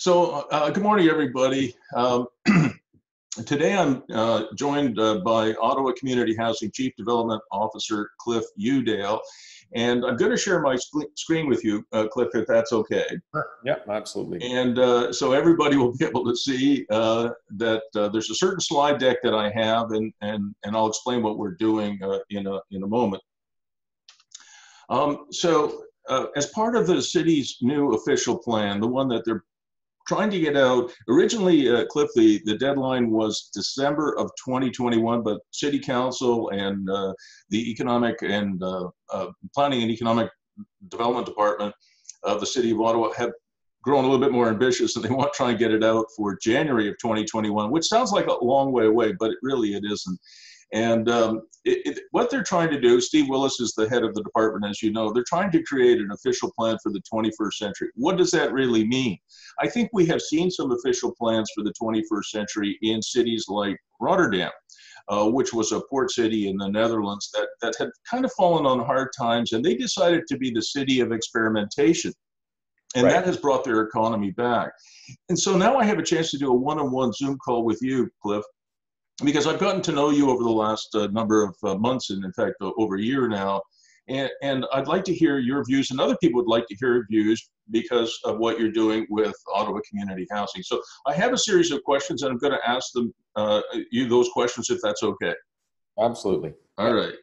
Good morning, everybody. Today I'm joined by Ottawa Community Housing Chief Development Officer Cliff Youdale, and I'm going to share my screen with you, Cliff, if that's okay. Sure. Yeah, absolutely. And so everybody will be able to see that there's a certain slide deck that I have, and I'll explain what we're doing in a moment. As part of the city's new official plan, the one that they're trying to get out, originally, Cliff, the deadline was December of 2021, but City Council and the Economic and Planning and Economic Development Department of the City of Ottawa have grown a little bit more ambitious, and they want to try and get it out for January of 2021, which sounds like a long way away, but it isn't. And what they're trying to do, Steve Willis is the head of the department, as you know, they're trying to create an official plan for the 21st century. What does that really mean? I think we have seen some official plans for the 21st century in cities like Rotterdam, which was a port city in the Netherlands that had kind of fallen on hard times, and they decided to be the city of experimentation. And Right. That has brought their economy back. And so now I have a chance to do a one-on-one Zoom call with you, Cliff, because I've gotten to know you over the last number of months, and in fact, over a year now. And I'd like to hear your views, and other people would like to hear your views because of what you're doing with Ottawa Community Housing. So I have a series of questions, and I'm going to ask them you those questions, if that's okay. Absolutely. All right.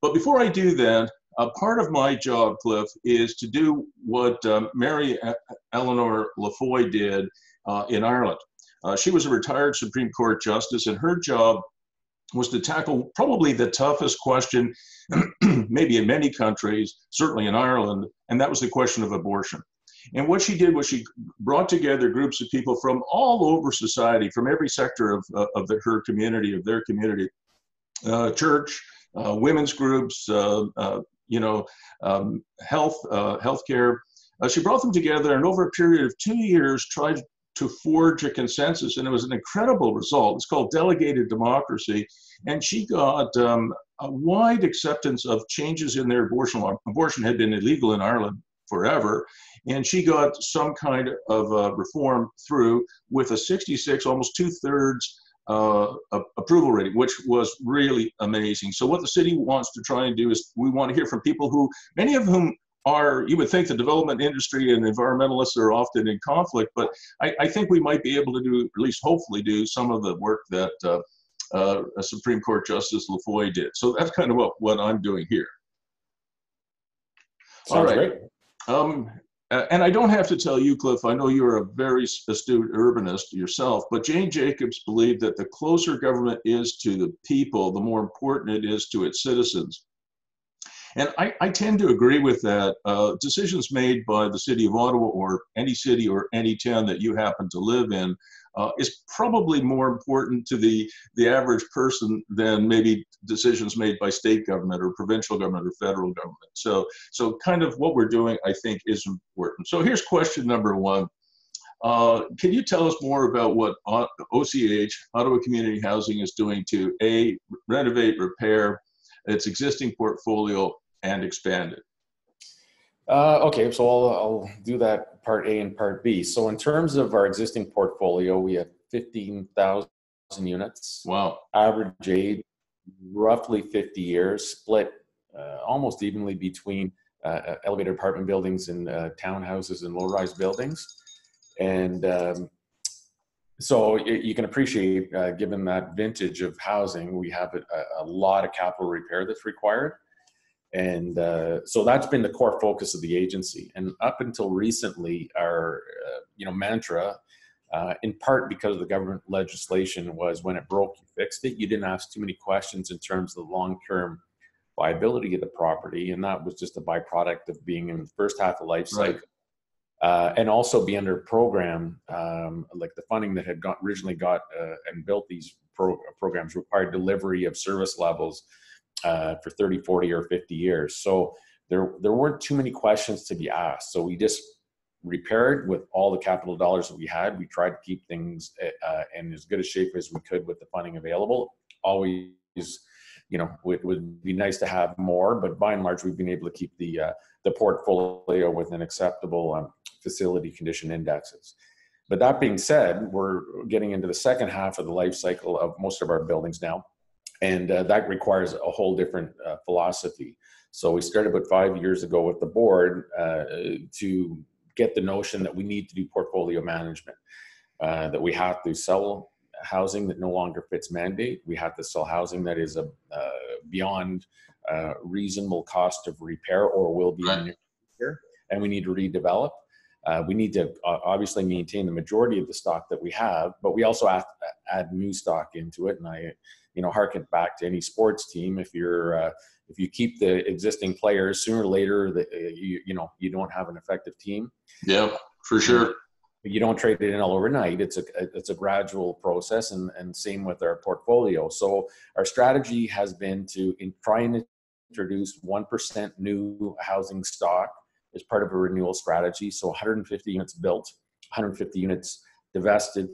But before I do that, part of my job, Cliff, is to do what Mary Eleanor Laffoy did in Ireland. She was a retired Supreme Court justice, and her job was to tackle probably the toughest question, maybe in many countries, certainly in Ireland, and that was the question of abortion. And what she did was she brought together groups of people from all over society, from every sector of her community, of their community, church, women's groups, healthcare. She brought them together, and over a period of 2 years, tried to forge a consensus, and it was an incredible result. It's called delegated democracy, and she got a wide acceptance of changes in their abortion law. Abortion had been illegal in Ireland forever, and she got some kind of reform through with a 66, almost 2/3 approval rating, which was really amazing. So what the city wants to try and do is we want to hear from people who, many of whom you would think the development industry and environmentalists are often in conflict, but I think we might be able to do, at least hopefully do, some of the work that a Supreme Court Justice Laffoy did. So that's kind of what I'm doing here. Sounds great. And I don't have to tell you, Cliff, I know you're a very astute urbanist yourself, but Jane Jacobs believed that the closer government is to the people, the more important it is to its citizens. And I tend to agree with that. Decisions made by the City of Ottawa or any city or any town that you happen to live in is probably more important to the average person than maybe decisions made by state government or provincial government or federal government. So kind of what we're doing, I think, is important. So here's question number one. Can you tell us more about what OCH, Ottawa Community Housing, is doing to A, renovate, repair its existing portfolio and expand it? Okay, so I'll do that part A and part B. So in terms of our existing portfolio, we have 15,000 units. Wow. Average age, roughly 50 years, split almost evenly between elevated apartment buildings and townhouses and low-rise buildings. And so you can appreciate, given that vintage of housing, we have a lot of capital repair that's required. And so that's been the core focus of the agency. And up until recently, our mantra, in part because of the government legislation, was when it broke, you fixed it. You didn't ask too many questions in terms of the long-term viability of the property. And that was just a byproduct of being in the first half of life cycle. Right. And also be under a program, like the funding that had originally got and built these programs required delivery of service levels for 30, 40, or 50 years. So there weren't too many questions to be asked. So we just repaired with all the capital dollars that we had. We tried to keep things in as good a shape as we could with the funding available. Always, it would be nice to have more, but by and large, we've been able to keep the the portfolio with an acceptable facility condition indexes. But that being said, we're getting into the second half of the life cycle of most of our buildings now, and that requires a whole different philosophy. So we started about 5 years ago with the board to get the notion that we need to do portfolio management, that we have to sell housing that no longer fits mandate. We have to sell housing that is beyond reasonable cost of repair or will be in the near future, and we need to redevelop. We need to obviously maintain the majority of the stock that we have, but we also have to add new stock into it. And I, harken back to any sports team. If you keep the existing players, sooner or later, you don't have an effective team. Yeah, for sure. You don't trade it in all overnight. It's a gradual process, and same with our portfolio. So our strategy has been to try and introduce 1% new housing stock as part of a renewal strategy. So 150 units built, 150 units divested,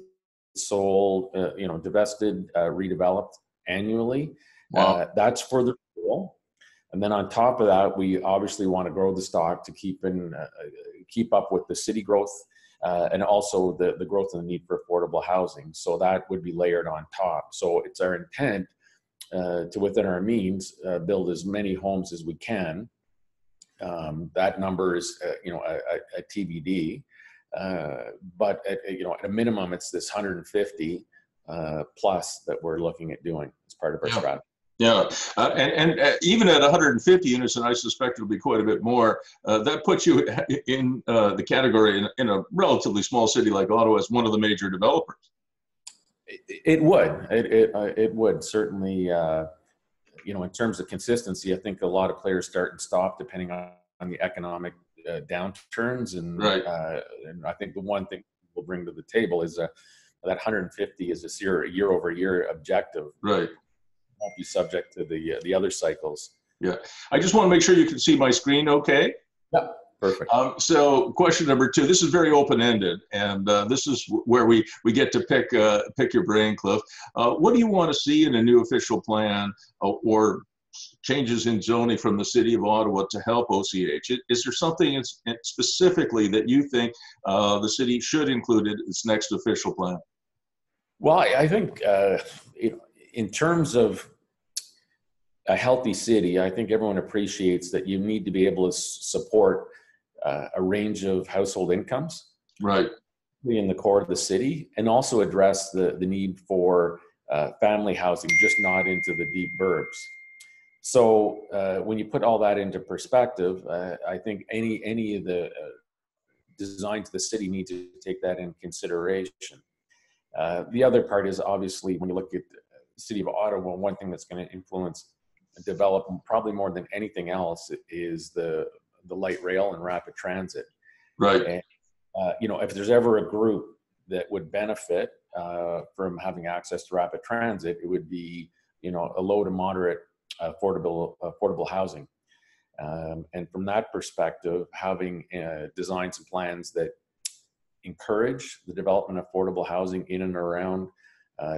sold, divested, redeveloped annually. Wow. That's for the renewal. And then on top of that, we obviously want to grow the stock to keep up with the city growth and also the growth and the need for affordable housing. So that would be layered on top. So it's our intent to, within our means, build as many homes as we can. That number is, a TBD, but at a minimum, it's this 150 plus that we're looking at doing as part of our strategy. Yeah, and even at 150 units, and I suspect it'll be quite a bit more, that puts you in the category in a relatively small city like Ottawa as one of the major developers. It would. It would certainly. In terms of consistency, I think a lot of players start and stop depending on the economic downturns. And, and I think the one thing we'll bring to the table is that 150 is a year-over-year objective. Right. Won't be subject to the other cycles. Yeah. I just want to make sure you can see my screen okay? Yeah. Perfect. So question number 2, this is very open-ended, and this is where we get to pick your brain, Cliff. What do you want to see in a new official plan or changes in zoning from the City of Ottawa to help OCH? Is there something specifically that you think the city should include in its next official plan? Well, I think in terms of a healthy city, I think everyone appreciates that you need to be able to support a range of household incomes, right, in the core of the city, and also address the need for family housing, just not into the deep burbs. So when you put all that into perspective, I think any of the designs of the city need to take that in consideration. The other part is obviously when you look at the City of Ottawa, one thing that's going to influence development probably more than anything else is the light rail and rapid transit. Right. And, if there's ever a group that would benefit from having access to rapid transit, it would be, a low to moderate affordable housing. And from that perspective, having designs and plans that encourage the development of affordable housing in and around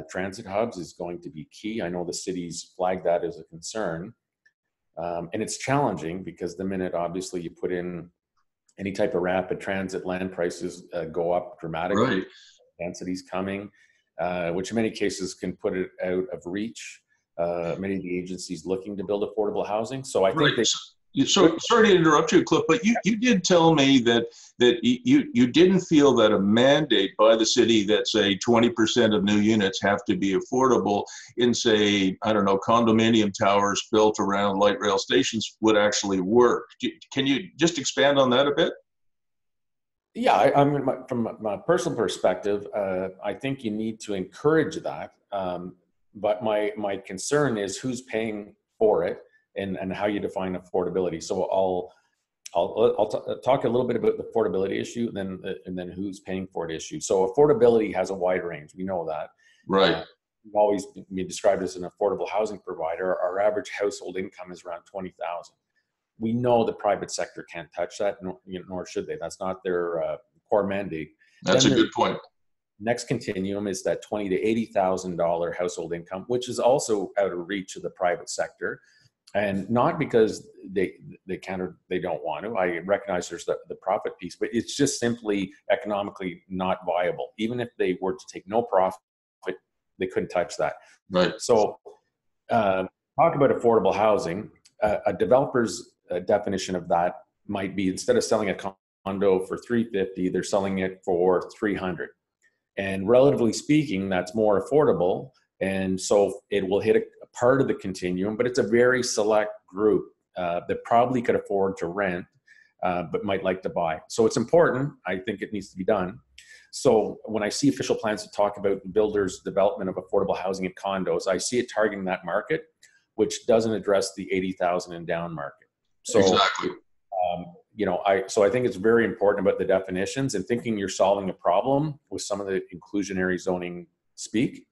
transit hubs is going to be key. I know the city's flagged that as a concern. And it's challenging because the minute, obviously, you put in any type of rapid transit, land prices go up dramatically. Right. Density's coming, which in many cases can put it out of reach. Many of the agencies looking to build affordable housing. So I think So sorry to interrupt you, Cliff, but you did tell me that you didn't feel that a mandate by the city that, say, 20% of new units have to be affordable in, say, I don't know, condominium towers built around light rail stations would actually work. Can you just expand on that a bit? Yeah, I mean, from my personal perspective, I think you need to encourage that. But my concern is who's paying for it. And how you define affordability. So I'll talk a little bit about the affordability issue, and then who's paying for it issue. So affordability has a wide range. We know that. Right. We've always been described as an affordable housing provider. Our average household income is around $20,000. We know the private sector can't touch that, nor should they. That's not their core mandate. That's a good point. Next continuum is that $20,000 to $80,000 household income, which is also out of reach of the private sector. And not because they can't or they don't want to. I recognize there's the profit piece, but it's just simply economically not viable. Even if they were to take no profit, they couldn't touch that. Right. So talk about affordable housing. A developer's definition of that might be, instead of selling a condo for $350, they're selling it for $300. And relatively speaking, that's more affordable. And so it will hit a part of the continuum, but it's a very select group that probably could afford to rent, but might like to buy. So it's important. I think it needs to be done. So when I see official plans to talk about builders' development of affordable housing and condos, I see it targeting that market, which doesn't address the 80,000 and down market. So, exactly. I think it's very important about the definitions and thinking you're solving a problem with some of the inclusionary zoning speak.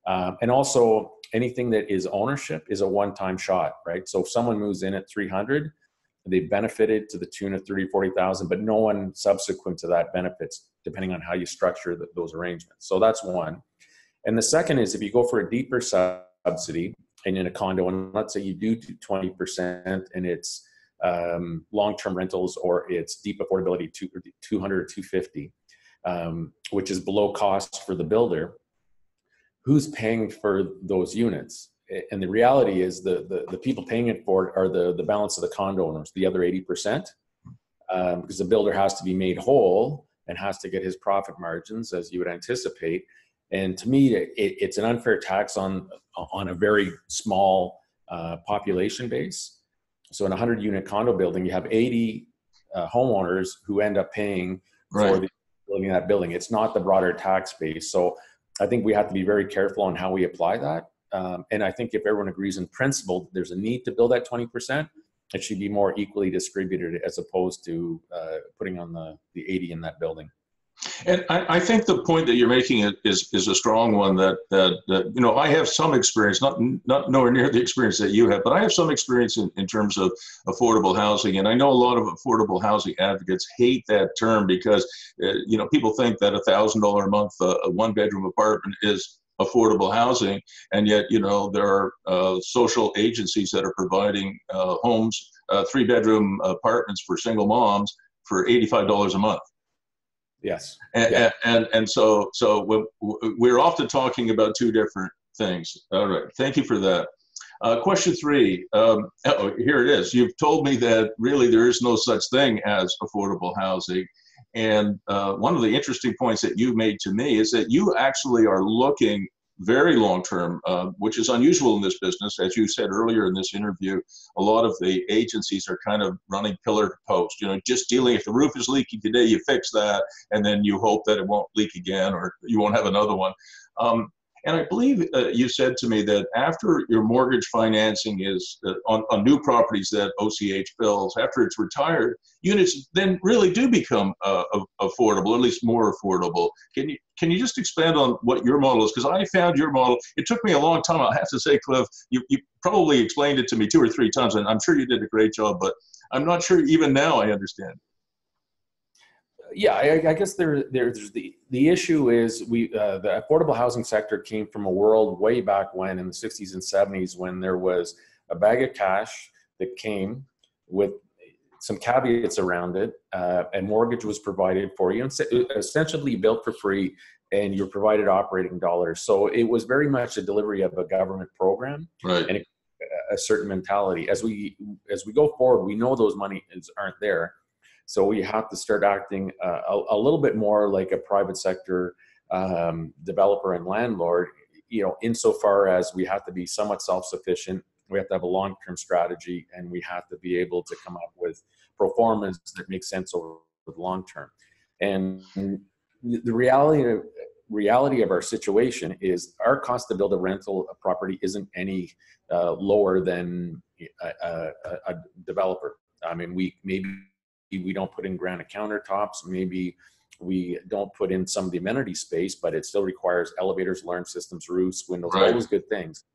And also anything that is ownership is a one-time shot, right? So if someone moves in at 300, they benefited to the tune of 30, 40,000, but no one subsequent to that benefits, depending on how you structure those arrangements. So that's one. And the second is, if you go for a deeper subsidy and in a condo, and let's say you do 20% and it's long-term rentals, or it's deep affordability 200 or 250, which is below cost for the builder, who's paying for those units? And the reality is the people paying it for it are the balance of the condo owners, the other 80%, because the builder has to be made whole and has to get his profit margins, as you would anticipate. And to me, it's an unfair tax on a very small population base. So in a 100-unit condo building, you have 80 homeowners who end up paying for the building that building. It's not the broader tax base. So I think we have to be very careful on how we apply that. And I think if everyone agrees in principle that there's a need to build that 20%, it should be more equally distributed as opposed to putting on the 80 in that building. And I think the point that you're making is a strong one, that I have some experience, not nowhere near the experience that you have, but I have some experience in terms of affordable housing. And I know a lot of affordable housing advocates hate that term because, people think that $1,000 a month, a one-bedroom apartment is affordable housing. And yet, there are social agencies that are providing homes, 3-bedroom apartments for single moms for $85 a month. Yes. And so we're often talking about two different things. All right. Thank you for that. Question 3. Here it is. You've told me that really there is no such thing as affordable housing. And one of the interesting points that you made to me is that you actually are looking very long-term, which is unusual in this business. As you said earlier in this interview, a lot of the agencies are kind of running pillar to post, just dealing, if the roof is leaking today, you fix that, and then you hope that it won't leak again, or you won't have another one. And I believe you said to me that after your mortgage financing is on new properties that OCH builds, after it's retired, units then really do become affordable, at least more affordable. Can you just expand on what your model is? Because I found your model, it took me a long time. I have to say, Cliff, you probably explained it to me 2 or 3 times, and I'm sure you did a great job, but I'm not sure even now I understand. Yeah, I guess there's the issue is the affordable housing sector came from a world way back when, in the 60s and 70s, when there was a bag of cash that came with some caveats around it, and mortgage was provided for you, and essentially built for free, and you're provided operating dollars. So it was very much a delivery of a government program, right, and a certain mentality. As we go forward, we know those monies aren't there. So we have to start acting a little bit more like a private sector developer and landlord, insofar as we have to be somewhat self-sufficient. We have to have a long-term strategy, and we have to be able to come up with pro formas that make sense over the long term. And the reality of our situation is our cost to build a rental property isn't any lower than a developer. I mean, maybe we don't put in granite countertops, maybe we don't put in some of the amenity space, but it still requires elevators, alarm systems, roofs, windows, all those good things.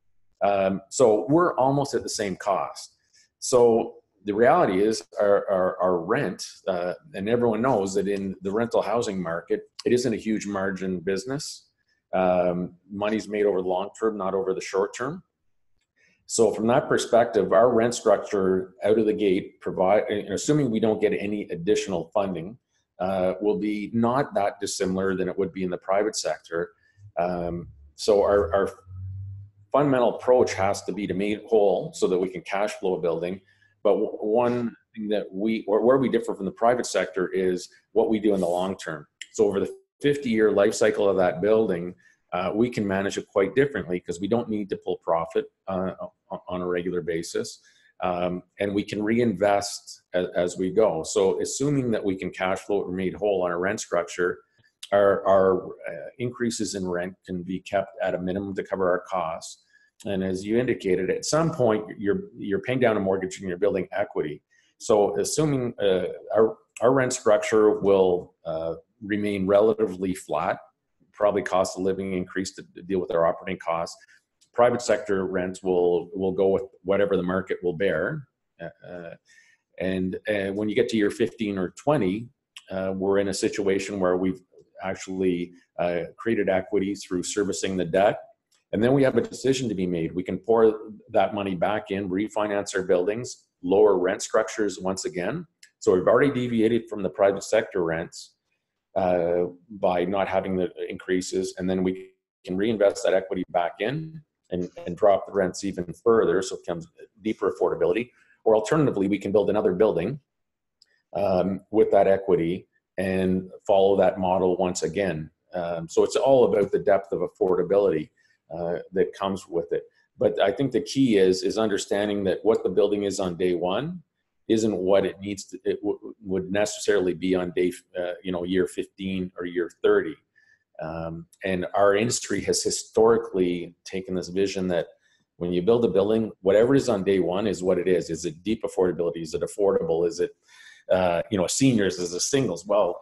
So we're almost at the same cost. So the reality is our rent, and everyone knows that in the rental housing market, it isn't a huge margin business. Money's made over the long term, not over the short term. So from that perspective, our rent structure out of the gate, assuming we don't get any additional funding, will be not that dissimilar than it would be in the private sector. So our fundamental approach has to be to make it whole so that we can cash flow a building. But one thing that where we differ from the private sector is what we do in the long term. So over the 50-year life cycle of that building, we can manage it quite differently because we don't need to pull profit on a regular basis. And we can reinvest as we go. So assuming that we can cash flow it made whole on our rent structure, our increases in rent can be kept at a minimum to cover our costs. And as you indicated, at some point you're paying down a mortgage and you're building equity. So assuming our rent structure will remain relatively flat, probably cost of living increase to deal with our operating costs. Private sector rents will go with whatever the market will bear. And when you get to year 15 or 20, we're in a situation where we've actually created equity through servicing the debt. And then we have a decision to be made. We can pour that money back in, refinance our buildings, lower rent structures once again. So we've already deviated from the private sector rents by not having the increases. And then we can reinvest that equity back in and drop the rents even further. So it becomes deeper affordability. Or alternatively, we can build another building with that equity and follow that model once again. So it's all about the depth of affordability that comes with it. But I think the key is understanding that what the building is on day one isn't what it needs to, would necessarily be on day, year 15 or year 30. And our industry has historically taken this vision that when you build a building, whatever is on day one is what it is. Is it deep affordability? Is it affordable? Is it, seniors? Is it singles? Well,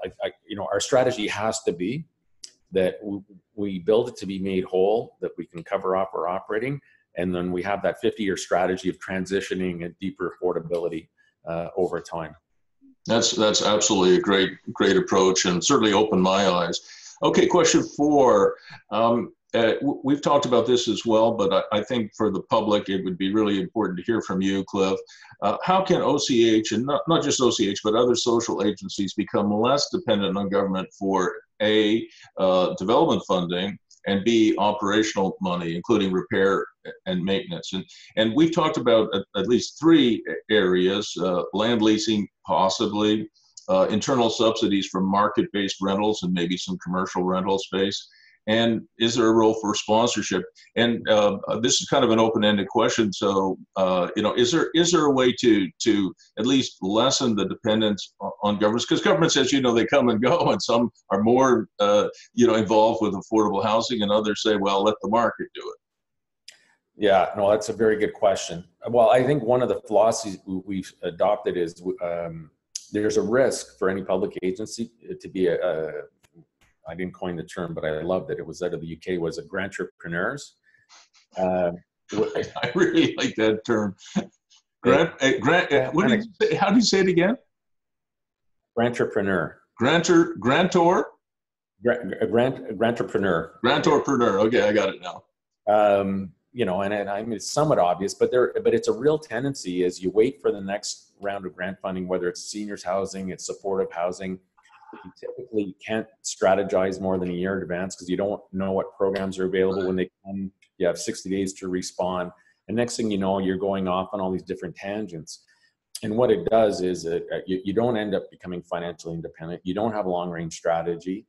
our strategy has to be that we build it to be made whole, that we can cover off our operating, and then we have that 50-year strategy of transitioning and deeper affordability over time. That's absolutely a great approach, and certainly opened my eyes. Okay, question 4. We've talked about this as well, but I think for the public, it would be really important to hear from you, Cliff. How can OCH, and not just OCH, but other social agencies become less dependent on government for A, development funding, and B, operational money, including repair and maintenance? And we've talked about at least 3 areas: land leasing, possibly, internal subsidies for market-based rentals and maybe some commercial rental space. And is there a role for sponsorship? And this is kind of an open-ended question. So, is there a way to at least lessen the dependence on governments? Because governments, as you know, they come and go, and some are more, involved with affordable housing, and others say, well, let the market do it. Yeah, no, that's a very good question. Well, I think one of the philosophies we've adopted is there's a risk for any public agency to be I didn't coin the term, but I loved it. It was out of the UK, was a grantrepreneurs. I really like that term. What did you say? How do you say it again? Grantrepreneur. Grantor? Grantrepreneur. Grantorpreneur. Okay, I got it now. And I mean, it's somewhat obvious, but it's a real tendency as you wait for the next round of grant funding, whether it's seniors housing, it's supportive housing. You typically can't strategize more than a year in advance because you don't know what programs are available when they come. You have 60 days to respond. And next thing you know, you're going off on all these different tangents. And what it does is you don't end up becoming financially independent. You don't have a long-range strategy,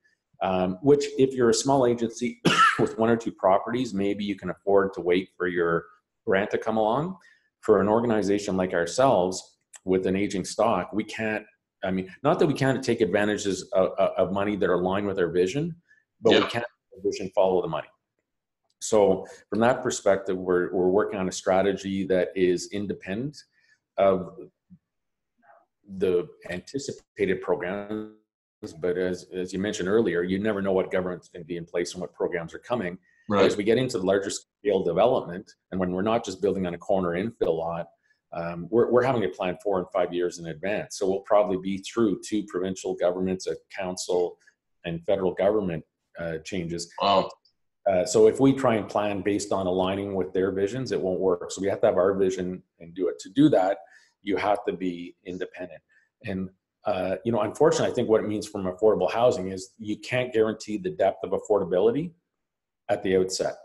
which if you're a small agency with 1 or 2 properties, maybe you can afford to wait for your grant to come along. For an organization like ourselves with an aging stock, we can't, not that we can't take advantages of money that are aligned with our vision, but we can't let the vision follow the money. So from that perspective, we're working on a strategy that is independent of the anticipated programs. But as you mentioned earlier, you never know what government's going to be in place and what programs are coming. Right. As we get into the larger scale development, and when we're not just building on a corner infill lot, we're having to plan 4 and 5 years in advance. So we'll probably be through 2 provincial governments, a council, and federal government changes. Wow. So if we try and plan based on aligning with their visions, it won't work. So we have to have our vision and do it. To do that, you have to be independent. And, unfortunately, I think what it means from affordable housing is you can't guarantee the depth of affordability at the outset.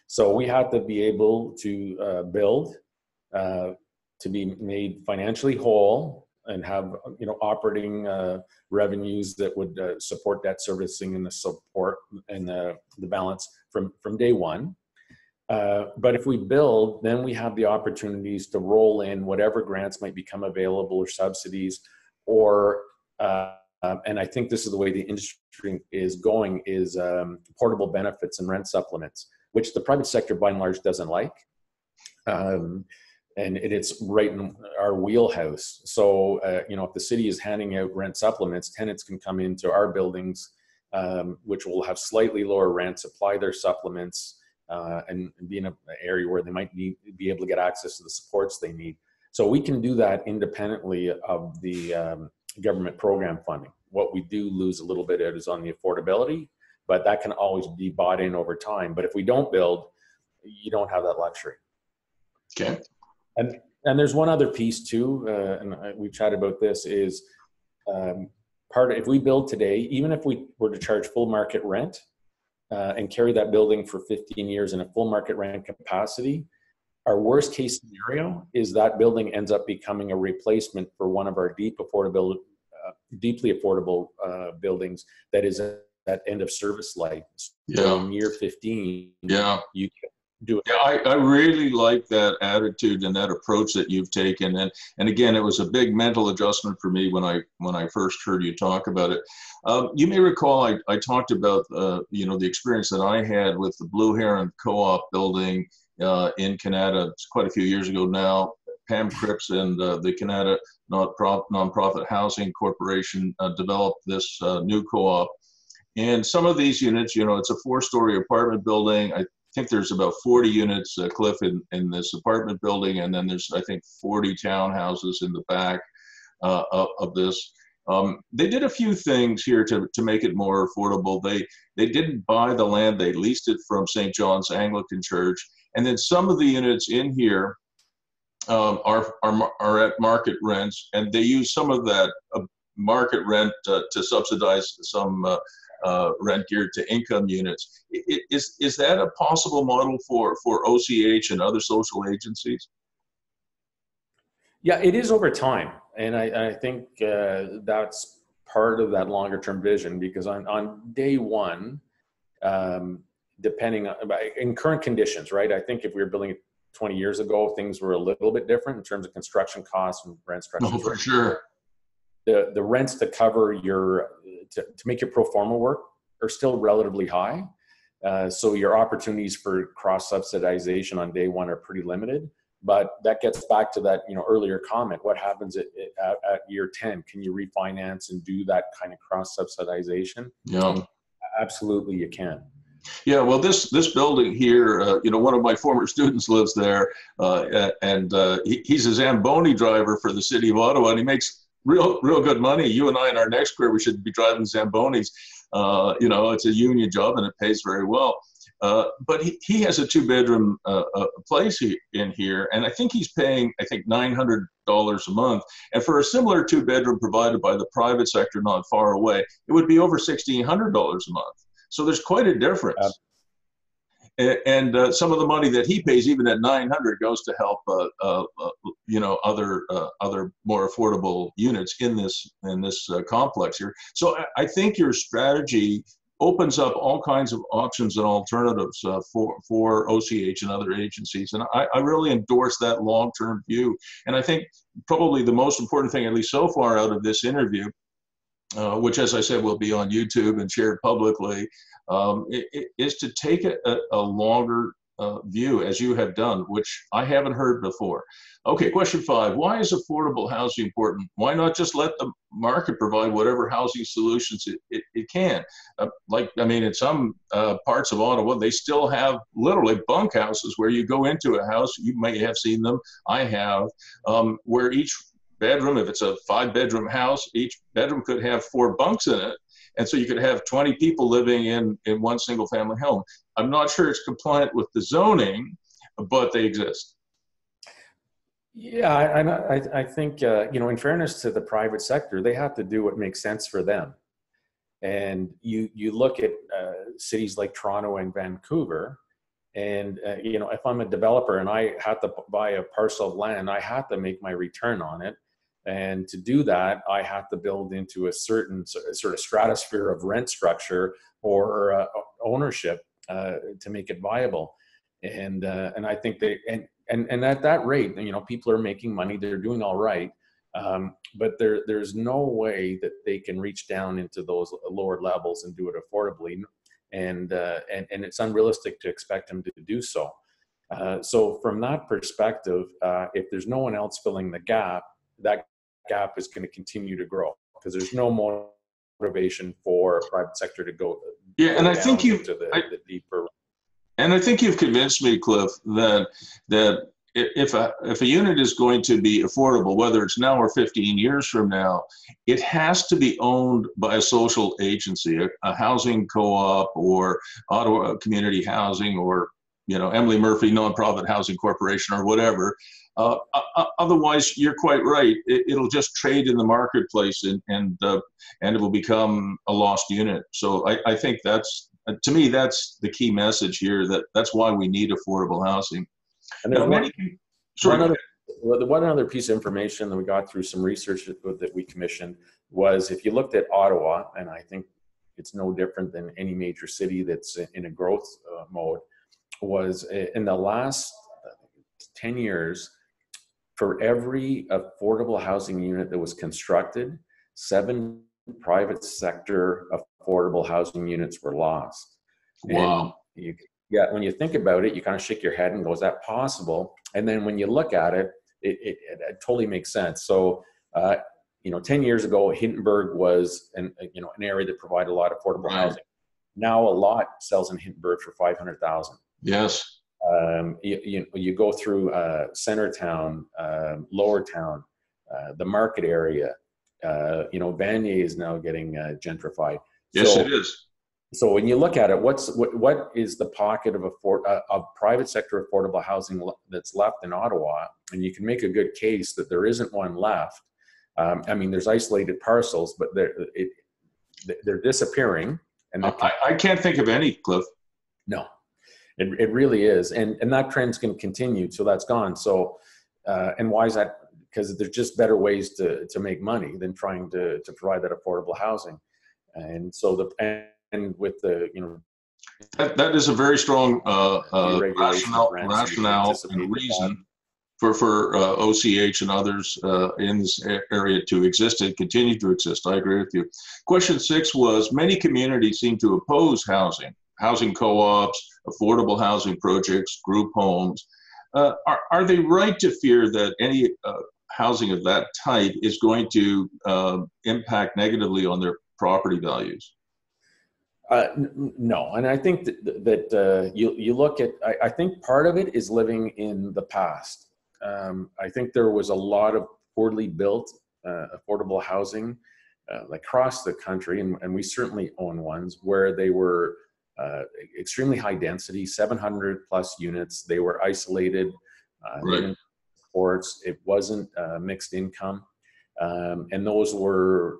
So we have to be able to build, to be made financially whole, and have operating revenues that would support debt servicing and the support and the balance from day one. But if we build, then we have the opportunities to roll in whatever grants might become available or subsidies, or and I think this is the way the industry is going, is portable benefits and rent supplements, which the private sector by and large doesn't like. And it's right in our wheelhouse. So, if the city is handing out rent supplements, tenants can come into our buildings, which will have slightly lower rents, apply their supplements, and be in an area where they might be able to get access to the supports they need. So we can do that independently of the government program funding. What we do lose a little bit at is on the affordability, but that can always be bought in over time. But if we don't build, you don't have that luxury. Okay. And there's one other piece too, and we've chatted about this, is if we build today, even if we were to charge full market rent and carry that building for 15 years in a full market rent capacity, our worst case scenario is that building ends up becoming a replacement for one of our deeply affordable buildings that is at end of service life. So in year 15, you can do it. Yeah, I really like that attitude and that approach that you've taken. And again, it was a big mental adjustment for me when I first heard you talk about it. You may recall I talked about the experience that I had with the Blue Heron Co-op building in Canada. It's quite a few years ago now. Pam Cripps and the Canada Nonprofit Housing Corporation developed this new co-op. And some of these units, it's a 4-story apartment building. I think there's about 40 units, Cliff, in this apartment building, and then there's, I think, 40 townhouses in the back of this. They did a few things here to make it more affordable. They didn't buy the land; they leased it from St. John's Anglican Church, and then some of the units in here are at market rents, and they use some of that market rent to subsidize some rent geared to income units. Is that a possible model for OCH and other social agencies? Yeah, it is over time. And I think that's part of that longer term vision, because on day one, depending on in current conditions, right? I think if we were building it 20 years ago, things were a little bit different in terms of construction costs and rent structures. Oh, for sure. The rents to cover to make your pro forma work are still relatively high. So your opportunities for cross-subsidization on day one are pretty limited. But that gets back to that earlier comment. What happens at year 10? Can you refinance and do that kind of cross-subsidization? Yeah. Absolutely, you can. Yeah, well, this building here, one of my former students lives there, and he's a Zamboni driver for the City of Ottawa, and he makes real good money. You and I, in our next career, we should be driving Zambonis. It's a union job, and it pays very well. But he has a 2-bedroom place in here, and I think he's paying, $900 a month. And for a similar 2-bedroom provided by the private sector not far away, it would be over $1,600 a month. So there's quite a difference. And some of the money that he pays, even at $900, goes to help other more affordable units in this complex here. So I think your strategy opens up all kinds of options and alternatives for OCH and other agencies. And I really endorse that long-term view. And I think probably the most important thing, at least so far out of this interview, which, as I said, will be on YouTube and shared publicly, is to take a longer view, as you have done, which I haven't heard before. Okay, question 5. Why is affordable housing important? Why not just let the market provide whatever housing solutions it can? In some parts of Ottawa, they still have literally bunkhouses where you go into a house, you may have seen them, I have, where each bedroom, if it's a 5-bedroom house, each bedroom could have 4 bunks in it. And so you could have 20 people living in one single family home. I'm not sure it's compliant with the zoning, but they exist. Yeah, I think, in fairness to the private sector, they have to do what makes sense for them. And you look at cities like Toronto and Vancouver, and if I'm a developer and I have to buy a parcel of land, I have to make my return on it. And to do that, I have to build into a certain sort of stratosphere of rent structure or ownership to make it viable. And I think and at that rate, people are making money, they're doing all right. But there's no way that they can reach down into those lower levels and do it affordably. And it's unrealistic to expect them to do so. So from that perspective, if there's no one else filling the gap, that gap is going to continue to grow because there's no motivation for private sector to go. Yeah, and I think the deeper. And I think you've convinced me, Cliff, that if a unit is going to be affordable, whether it's now or 15 years from now, it has to be owned by a social agency, a housing co-op or Ottawa Community Housing or Emily Murphy Nonprofit Housing Corporation or whatever. Otherwise, you're quite right. It'll just trade in the marketplace and it will become a lost unit. So I think to me, that's the key message here. That's why we need affordable housing. And one other piece of information that we got through some research that we commissioned was if you looked at Ottawa, and I think it's no different than any major city that's in a growth mode, was in the last 10 years, for every affordable housing unit that was constructed, 7 private sector affordable housing units were lost. Wow. Yeah, when you think about it, you kind of shake your head and go, is that possible? And then when you look at it, it totally makes sense. So, 10 years ago, Hindenburg was an area that provided a lot of affordable housing. Now a lot sells in Hindenburg for $500,000. Yes. You go through Centertown, Lower Town, the market area. Vanier is now getting gentrified. Yes, it is. So when you look at it, what is the pocket of private sector affordable housing that's left in Ottawa? And you can make a good case that there isn't one left. There's isolated parcels, but they're disappearing. And I can't think of any, Cliff. No, it really is, and that trend's going to continue. So that's gone. So and why is that? Because there's just better ways to make money than trying to provide that affordable housing. And so and with the that is a very strong rationale and reason for OCH and others in this area to exist and continue to exist. I agree with you. Question 6 was, many communities seem to oppose housing co-ops, affordable housing projects, group homes. Are they right to fear that any housing of that type is going to impact negatively on their property values? No, and I think that you look at, I think part of it is living in the past. I think there was a lot of poorly built affordable housing across the country, and we certainly own ones where they were extremely high density, 700 plus units. They were isolated, right. Supports. It wasn't mixed income. And those were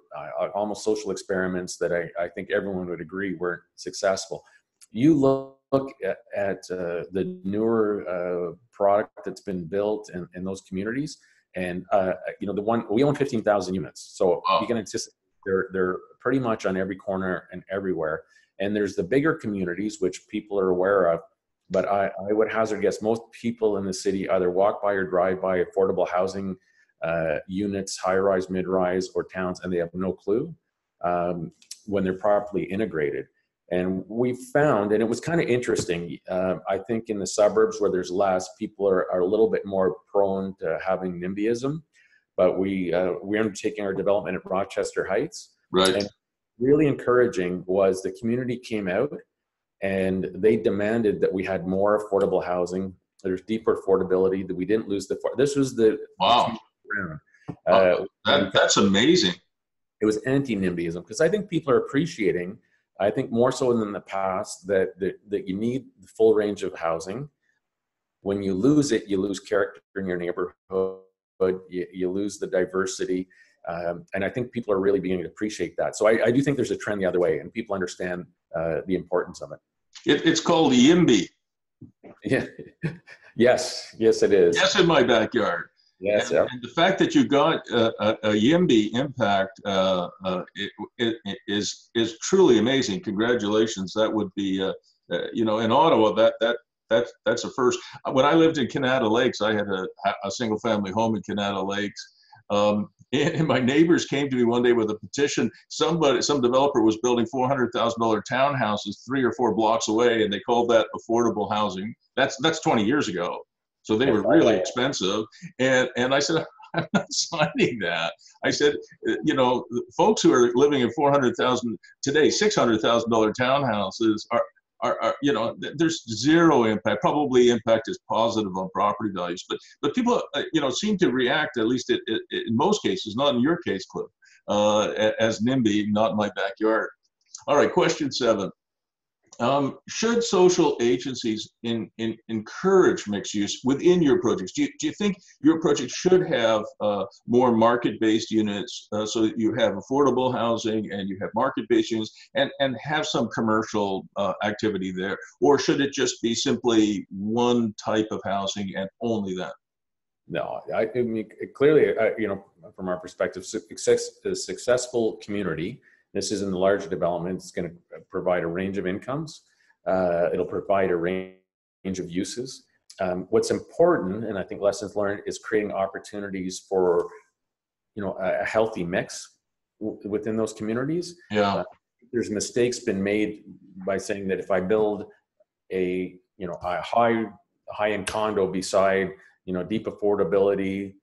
almost social experiments that I think everyone would agree weren't successful. You look at the newer product that's been built in those communities, and the one we own 15,000 units, so you can anticipate they're pretty much on every corner and everywhere. And there's the bigger communities which people are aware of, but I would hazard guess most people in the city either walk by or drive by affordable housing units, high-rise, mid-rise, or towns, and they have no clue when they're properly integrated. And we found, and it was kind of interesting, I think in the suburbs where there's less, people are a little bit more prone to having NIMBYism, but we're undertaking our development at Rochester Heights. Right. And really encouraging was the community came out and they demanded that we had more affordable housing. There's deeper affordability, that we didn't lose this was the wow. That's amazing. it was anti-NIMBYism, because I think people are appreciating, I think more so than in the past, that you need the full range of housing. When you lose it, you lose character in your neighborhood, you lose the diversity. And I think people are really beginning to appreciate that. So I do think there's a trend the other way, and people understand the importance of it. It's called YIMBY. Yeah. Yes, it is. Yes, in my backyard. Yes, and the fact that you got a YIMBY impact is truly amazing. Congratulations. That would be, in Ottawa, that's a first. When I lived in Canada Lakes, I had a single family home in Canada Lakes. And my neighbors came to me one day with a petition. Some developer was building $400,000 townhouses 3 or 4 blocks away, and they called that affordable housing. That's 20 years ago. So they were really expensive. And I said, I'm not signing that. I said, folks who are living in $400,000 today, $600,000 townhouses are there's zero impact. Probably impact is positive on property values, but people seem to react, at least in most cases, not in your case, Cliff, as NIMBY, not in my backyard. All right, question 7. Should social agencies encourage mixed use within your projects? Do you think your project should have more market-based units so that you have affordable housing and you have market-based units and have some commercial activity there? Or should it just be simply one type of housing and only that? No, I mean, clearly, from our perspective, a successful community, this is in the larger development, it's going to provide a range of incomes. It'll provide a range of uses. What's important, and I think lessons learned, is creating opportunities for, a healthy mix within those communities. Yeah. There's mistakes been made by saying that if I build a high-end condo beside, deep affordability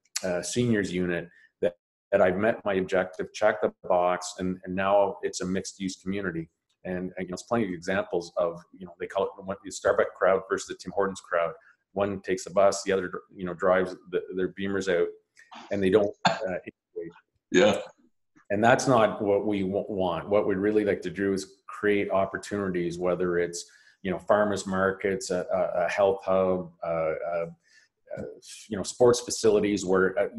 seniors unit, that I've met my objective, check the box, and now it's a mixed-use community. And there's plenty of examples of, they call it the Starbucks crowd versus the Tim Hortons crowd. One takes a bus, the other, drives their Beamers out, and they don't integrate. Yeah. And that's not what we want. What we'd really like to do is create opportunities, whether it's, farmers markets, a health hub, sports facilities where,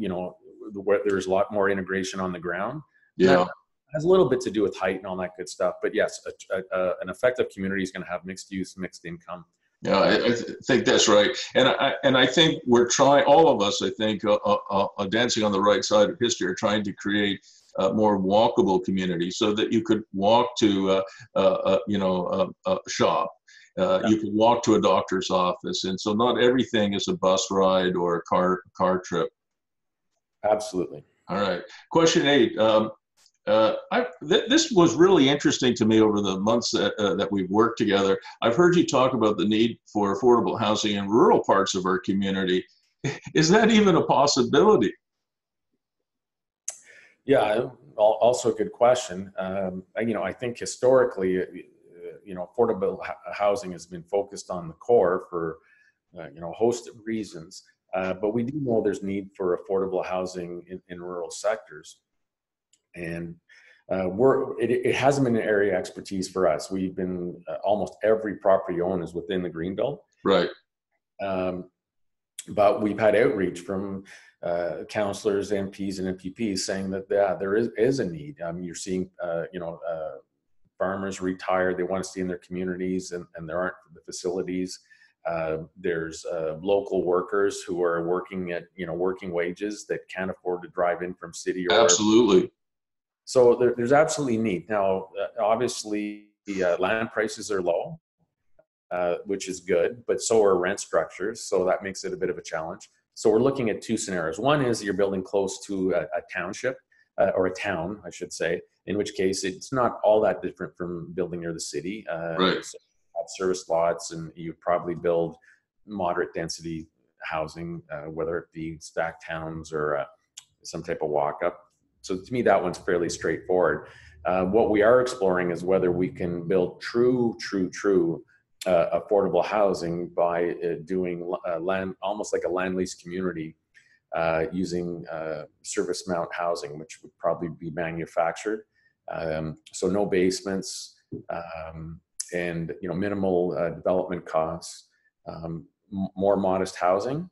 where there's a lot more integration on the ground. Yeah. That has a little bit to do with height and all that good stuff. But yes, an effective community is going to have mixed use, mixed income. Yeah, I think that's right. And I think we're trying, all of us, I think, dancing on the right side of history, are trying to create a more walkable community so that you could walk to a shop. You could walk to a doctor's office. And so not everything is a bus ride or a car trip. Absolutely. All right. Question 8. This was really interesting to me over the months that we've worked together. I've heard you talk about the need for affordable housing in rural parts of our community. Is that even a possibility? Yeah, also a good question. I think historically, affordable housing has been focused on the core for, a host of reasons. But we do know there's need for affordable housing in rural sectors. And it hasn't been an area of expertise for us. We've been, almost every property owned is within the Greenbelt. Right. But we've had outreach from councillors, MPs, and MPPs saying that there is a need. You're seeing, farmers retire, they want to stay in their communities, and there aren't the facilities. There's local workers who are working at working wages that can't afford to drive in from city. Absolutely. So there's absolutely need. Now, obviously, the land prices are low, which is good, but so are rent structures. So that makes it a bit of a challenge. So we're looking at 2 scenarios. One is you're building close to a township, or a town, I should say, in which case it's not all that different from building near the city. Right. So you have service lots, and you probably build moderate density housing, whether it be stacked towns or some type of walk-up. So to me, that one's fairly straightforward. What we are exploring is whether we can build true affordable housing by doing land, almost like a land lease community, using service mount housing, which would probably be manufactured. So no basements, and minimal development costs, more modest housing,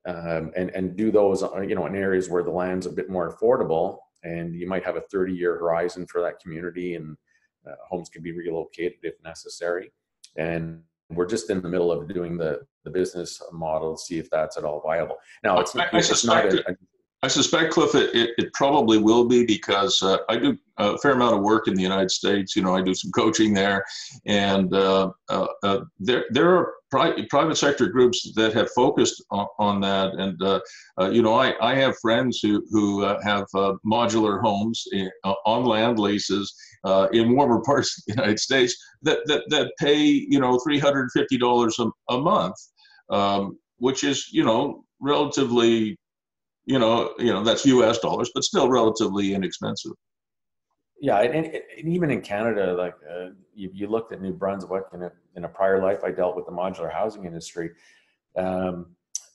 and do those in areas where the land's a bit more affordable, and you might have a 30-year horizon for that community, and homes can be relocated if necessary. And we're just in the middle of doing the business model to see if that's at all viable. Now, I suspect, Cliff, it probably will be, because I do a fair amount of work in the United States. I do some coaching there, and there are private sector groups that have focused on that. And I have friends who have modular homes on land leases in warmer parts of the United States that pay $350 a month, which is relatively. That's US dollars, but still relatively inexpensive. Yeah, and even in Canada, like you looked at New Brunswick, in a prior life, I dealt with the modular housing industry, and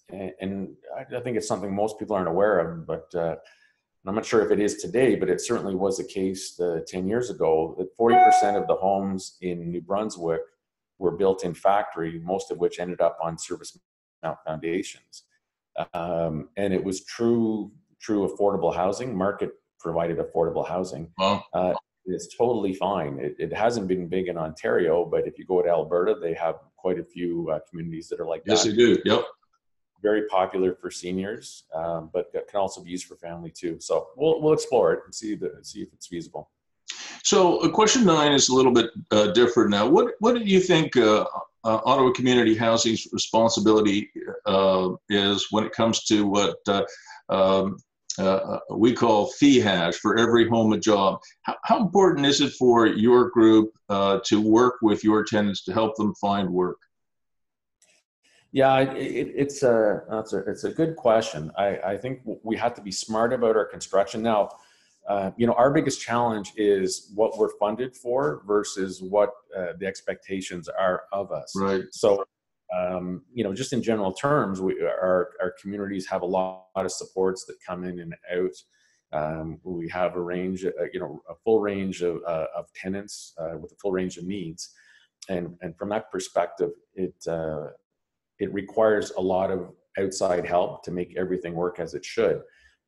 I think it's something most people aren't aware of, but I'm not sure if it is today, but it certainly was the case 10 years ago, that 40% of the homes in New Brunswick were built in factory, most of which ended up on service mount foundations. And it was true affordable housing, market provided affordable housing. Wow. It's totally fine. It hasn't been big in Ontario, but if you go to Alberta, they have quite a few communities that are like that. Yes, they do. Yep. Very popular for seniors, but can also be used for family too. So we'll explore it and see if it's feasible. So question 9 is a little bit different now. What do you think Ottawa Community Housing's responsibility is when it comes to what we call fee hash, for every home a job? How important is it for your group to work with your tenants to help them find work? Yeah, it's a good question. I think we have to be smart about our construction. Now, our biggest challenge is what we're funded for versus what the expectations are of us. Right. So, just in general terms, our communities have a lot of supports that come in and out. We have a range, a full range of tenants with a full range of needs, and from that perspective, it requires a lot of outside help to make everything work as it should.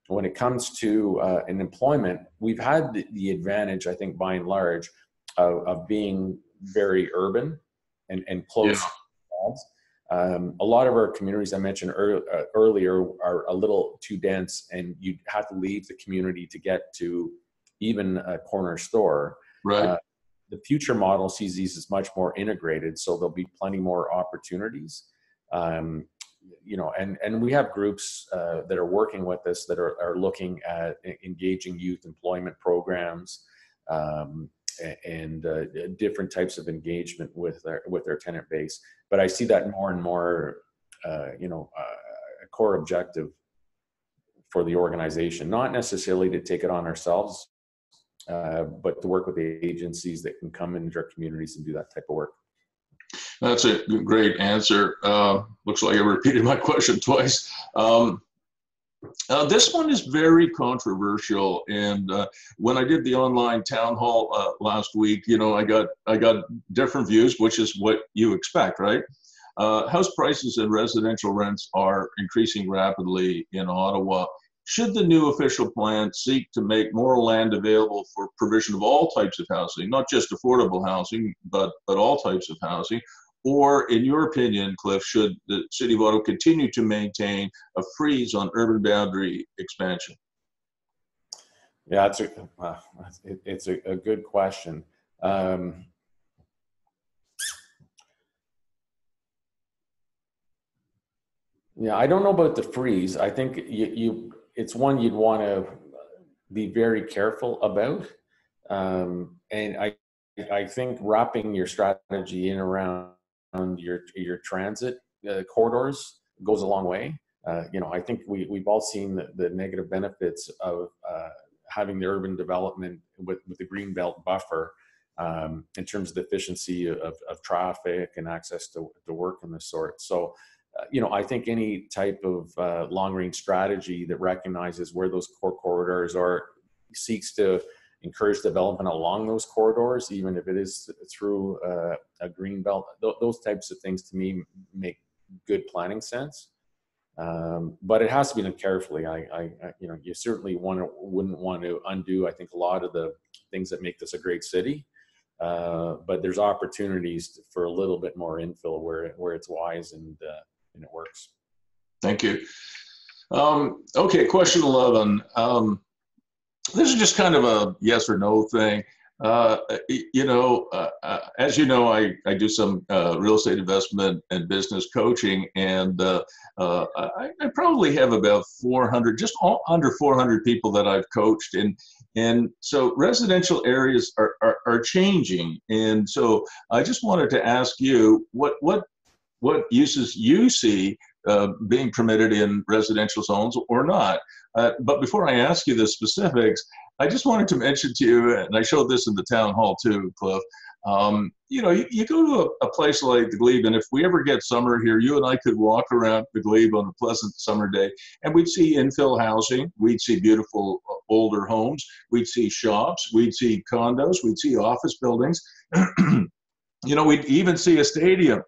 When it comes to an employment, we've had the advantage, I think, by and large, of being very urban and close to jobs. A lot of our communities I mentioned earlier are a little too dense, and you have to leave the community to get to even a corner store. Right. The future model sees these as much more integrated, so there'll be plenty more opportunities. And we have groups that are working with us that are looking at engaging youth employment programs and different types of engagement with their tenant base. But I see that more and more, a core objective for the organization, not necessarily to take it on ourselves, but to work with the agencies that can come into our communities and do that type of work. That's a great answer. Looks like I repeated my question twice. This one is very controversial, and when I did the online town hall last week, I got different views, which is what you expect, right? House prices and residential rents are increasing rapidly in Ottawa. Should the new official plan seek to make more land available for provision of all types of housing, not just affordable housing, but all types of housing? Or, in your opinion, Cliff, should the City of Ottawa continue to maintain a freeze on urban boundary expansion? Yeah, it's a good question. Yeah, I don't know about the freeze. I think it's one you'd want to be very careful about, and I think wrapping your strategy in around your transit corridors goes a long way. I think we've all seen the negative benefits of having the urban development with the green belt buffer in terms of the efficiency of traffic and access to work and the sort. So I think any type of long-range strategy that recognizes where those core corridors are, seeks to encourage development along those corridors, even if it is through a green belt. Those types of things to me make good planning sense. But it has to be done carefully. You certainly wouldn't want to undo, I think, a lot of the things that make this a great city. But there's opportunities for a little bit more infill where it's wise and it works. Thank you. Okay, question 11. This is just kind of a yes or no thing. As you know, I do some real estate investment and business coaching, and I probably have about 400, just under 400 people that I've coached, and so residential areas are changing, and so I just wanted to ask you what uses you see being permitted in residential zones or not. But before I ask you the specifics, I just wanted to mention to you, and I showed this in the town hall too, Cliff, you go to a place like the Glebe, and if we ever get summer here, you and I could walk around the Glebe on a pleasant summer day, and we'd see infill housing, we'd see beautiful older homes, we'd see shops, we'd see condos, we'd see office buildings. We'd even see a stadium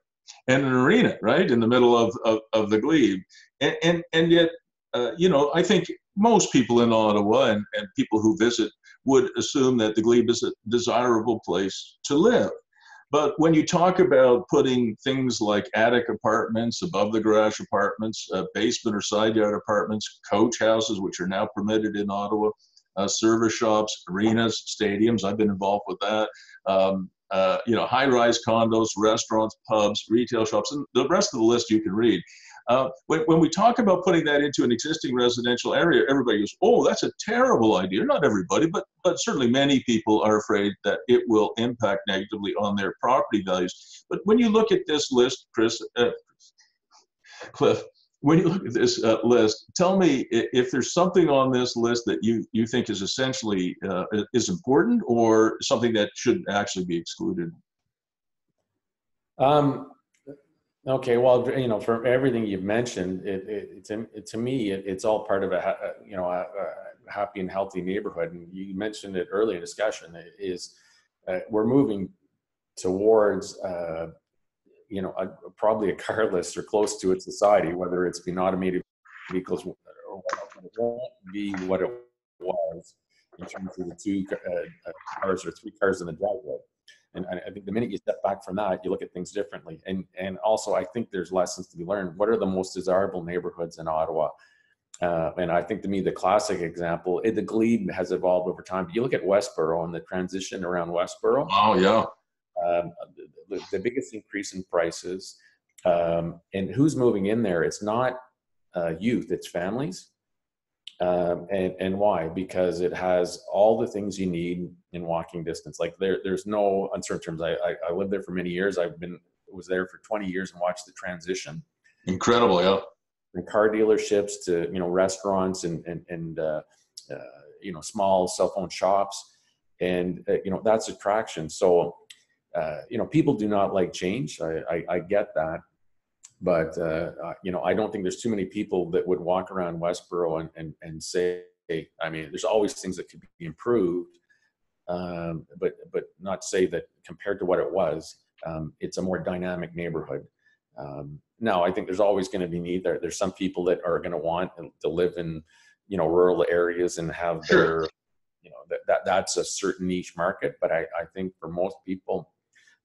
and an arena, right, in the middle of the Glebe. And yet, I think most people in Ottawa and people who visit would assume that the Glebe is a desirable place to live. But when you talk about putting things like attic apartments, above the garage apartments, basement or side yard apartments, coach houses, which are now permitted in Ottawa, service shops, arenas, stadiums, I've been involved with that, high-rise condos, restaurants, pubs, retail shops, and the rest of the list you can read. When we talk about putting that into an existing residential area, everybody goes, oh, that's a terrible idea. Not everybody, but certainly many people are afraid that it will impact negatively on their property values. But when you look at this list, Cliff, when you look at this list, tell me if there's something on this list that you think is essentially is important, or something that should actually be excluded. Okay, well, from everything you've mentioned, to me, it's all part of a happy and healthy neighborhood. And you mentioned it earlier in discussion, we're moving towards probably a carless or close to it society, whether it's been automated vehicles or it won't be what it was in terms of the 2 cars or 3 cars in the driveway. And I think the minute you step back from that, you look at things differently. And also, I think there's lessons to be learned. What are the most desirable neighborhoods in Ottawa? And I think, to me, the classic example, the Glebe has evolved over time. But you look at Westboro and the transition around Westboro. Oh, yeah. The biggest increase in prices. And who's moving in there? It's not youth, it's families. And why? Because it has all the things you need in walking distance. Like there's no uncertain terms. I lived there for many years. Was there for 20 years and watched the transition. Incredible, yeah. From car dealerships to restaurants and small cell phone shops, and that's attraction. So people do not like change. I get that. But, I don't think there's too many people that would walk around Westboro and say, I mean, there's always things that could be improved, but not say that compared to what it was, it's a more dynamic neighborhood. Now, I think there's always going to be need there. There's some people that are going to want to live in, rural areas and have their, that's a certain niche market. But I think for most people,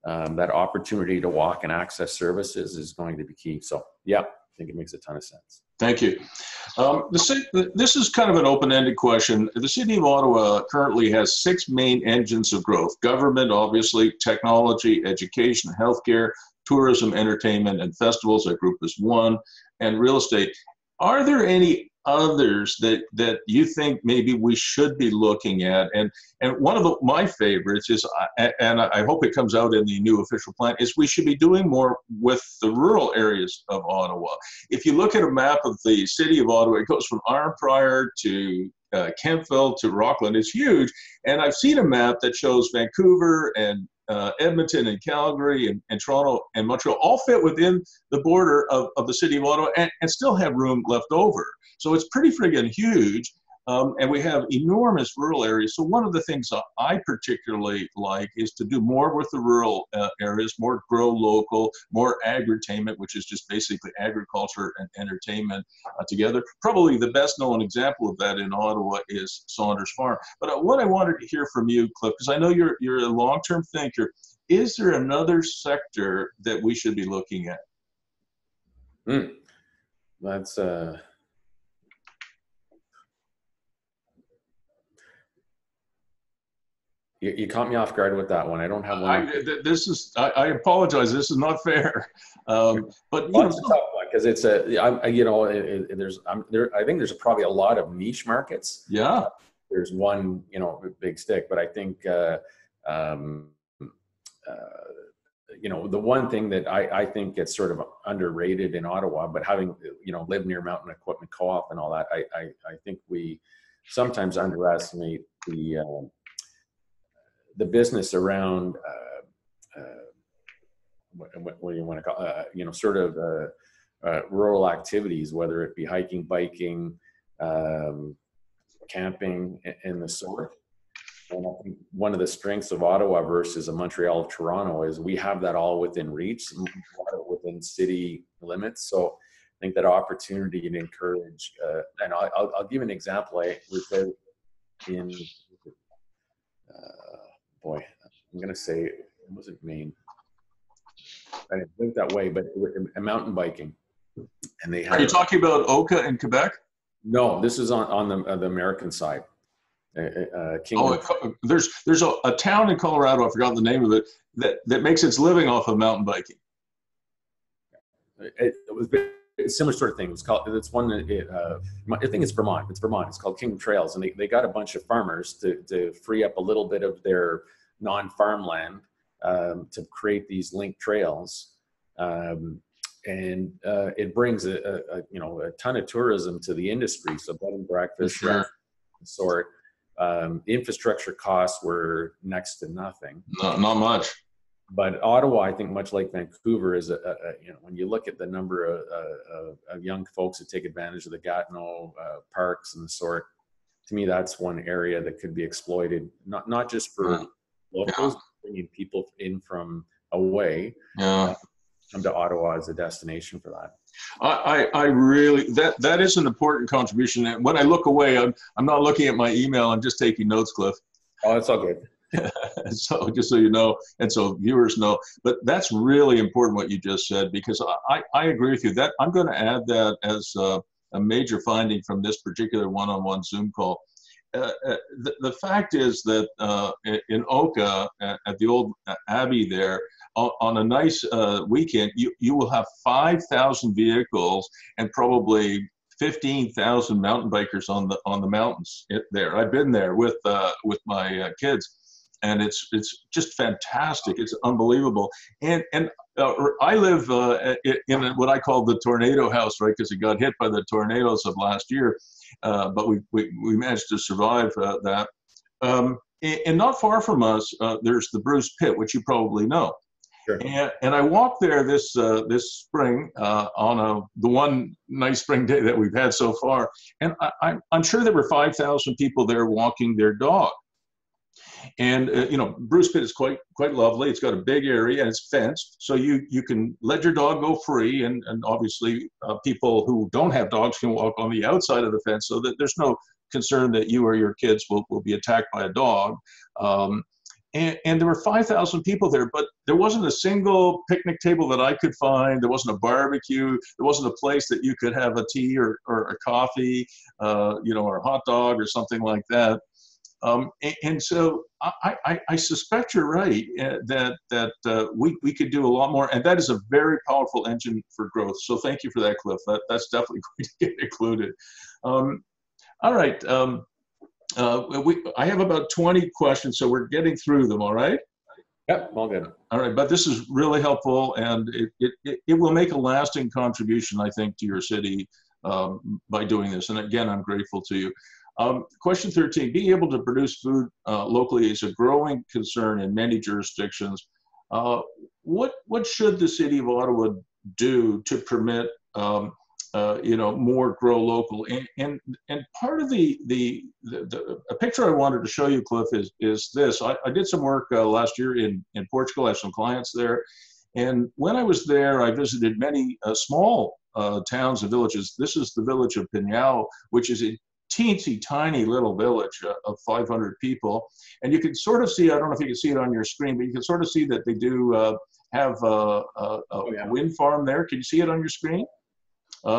that opportunity to walk and access services is going to be key. So, yeah, I think it makes a ton of sense. Thank you. This is kind of an open-ended question. The City of Ottawa currently has 6 main engines of growth: government, obviously, technology, education, healthcare, tourism, entertainment, and festivals. That group is 1, and real estate. Are there any others that you think maybe we should be looking at? And one of my favorites is, and I hope it comes out in the new official plan, is we should be doing more with the rural areas of Ottawa. If you look at a map of the City of Ottawa, it goes from Arnprior to Kemptville to Rockland is huge. And I've seen a map that shows Vancouver and Edmonton and Calgary and Toronto and Montreal all fit within the border of the City of Ottawa and still have room left over. So it's pretty friggin' huge. And we have enormous rural areas. So one of the things I particularly like is to do more with the rural areas, more grow local, more agritainment, which is just basically agriculture and entertainment together. Probably the best known example of that in Ottawa is Saunders Farm. But what I wanted to hear from you, Cliff, because I know you're a long-term thinker, is there another sector that we should be looking at? That's You caught me off guard with that one. I don't have one. I apologize. This is not fair. But it's a tough one because it's I think there's probably a lot of niche markets. Yeah. There's one, big stick, but I think, the one thing that I think gets sort of underrated in Ottawa, but having, lived near Mountain Equipment Co-op and all that, I think we sometimes underestimate the business around what do you want to call sort of rural activities, whether it be hiking, biking, camping, and the sort. And I think one of the strengths of Ottawa versus a Montreal or Toronto is we have that all within reach, within city limits. So I think that opportunity to encourage, and I'll give an example. I was there in I'm going to say it wasn't Maine. I didn't think that way, but mountain biking. And they had. Are you talking about Oka in Quebec? No, this is on the American side. There's a town in Colorado, I forgot the name of it, that makes its living off of mountain biking. It was a similar sort of thing. It's one that I think it's Vermont. It's Vermont. It's called Kingdom Trails, and they got a bunch of farmers to free up a little bit of their non-farmland to create these linked trails, and it brings a ton of tourism to the industry. So bed and breakfast, sure. Sort. Infrastructure costs were next to nothing. Not much. But Ottawa, I think, much like Vancouver, is when you look at the number of young folks that take advantage of the Gatineau parks and the sort, to me, that's one area that could be exploited, not just for locals, bringing people in from away, come to Ottawa as a destination for that. I really, that is an important contribution. And when I look away, I'm not looking at my email, I'm just taking notes, Cliff. Oh, that's all good. So just so you know, and so viewers know, but that's really important what you just said, because I agree with you. That I'm going to add that as a major finding from this particular one-on-one Zoom call. The fact is that in Oka, at the old Abbey there, on a nice weekend, you will have 5,000 vehicles and probably 15,000 mountain bikers on the mountains there. I've been there with my kids. And it's just fantastic. It's unbelievable. And I live in what I call the tornado house, right? Because it got hit by the tornadoes of last year, but we managed to survive that. And not far from us, there's the Bruce Pit, which you probably know. Sure. And I walked there this spring on the one nice spring day that we've had so far, and I'm sure there were 5,000 people there walking their dog. And Bruce Pit is quite lovely. It's got a big area and it's fenced, so you can let your dog go free. And obviously, people who don't have dogs can walk on the outside of the fence, so that there's no concern that you or your kids will be attacked by a dog. And there were 5,000 people there, but there wasn't a single picnic table that I could find. There wasn't a barbecue. There wasn't a place that you could have a tea or a coffee, or a hot dog or something like that. And so I suspect you're right that we could do a lot more, and that is a very powerful engine for growth. So thank you for that, Cliff. That's definitely going to get included. All right. I have about 20 questions, so we're getting through them. All right. Yep, all good. All right, but this is really helpful, and it will make a lasting contribution, I think, to your city by doing this. And again, I'm grateful to you. Question 13, being able to produce food locally is a growing concern in many jurisdictions. What should the City of Ottawa do to permit more grow local? And part of a picture I wanted to show you, Cliff, is this. I did some work last year in Portugal. I have some clients there. And when I was there, I visited many small towns and villages. This is the village of Pinhao, which is a teensy tiny little village of 500 people. And you can sort of see, I don't know if you can see it on your screen, but you can sort of see that they do have a wind farm there. Can you see it on your screen?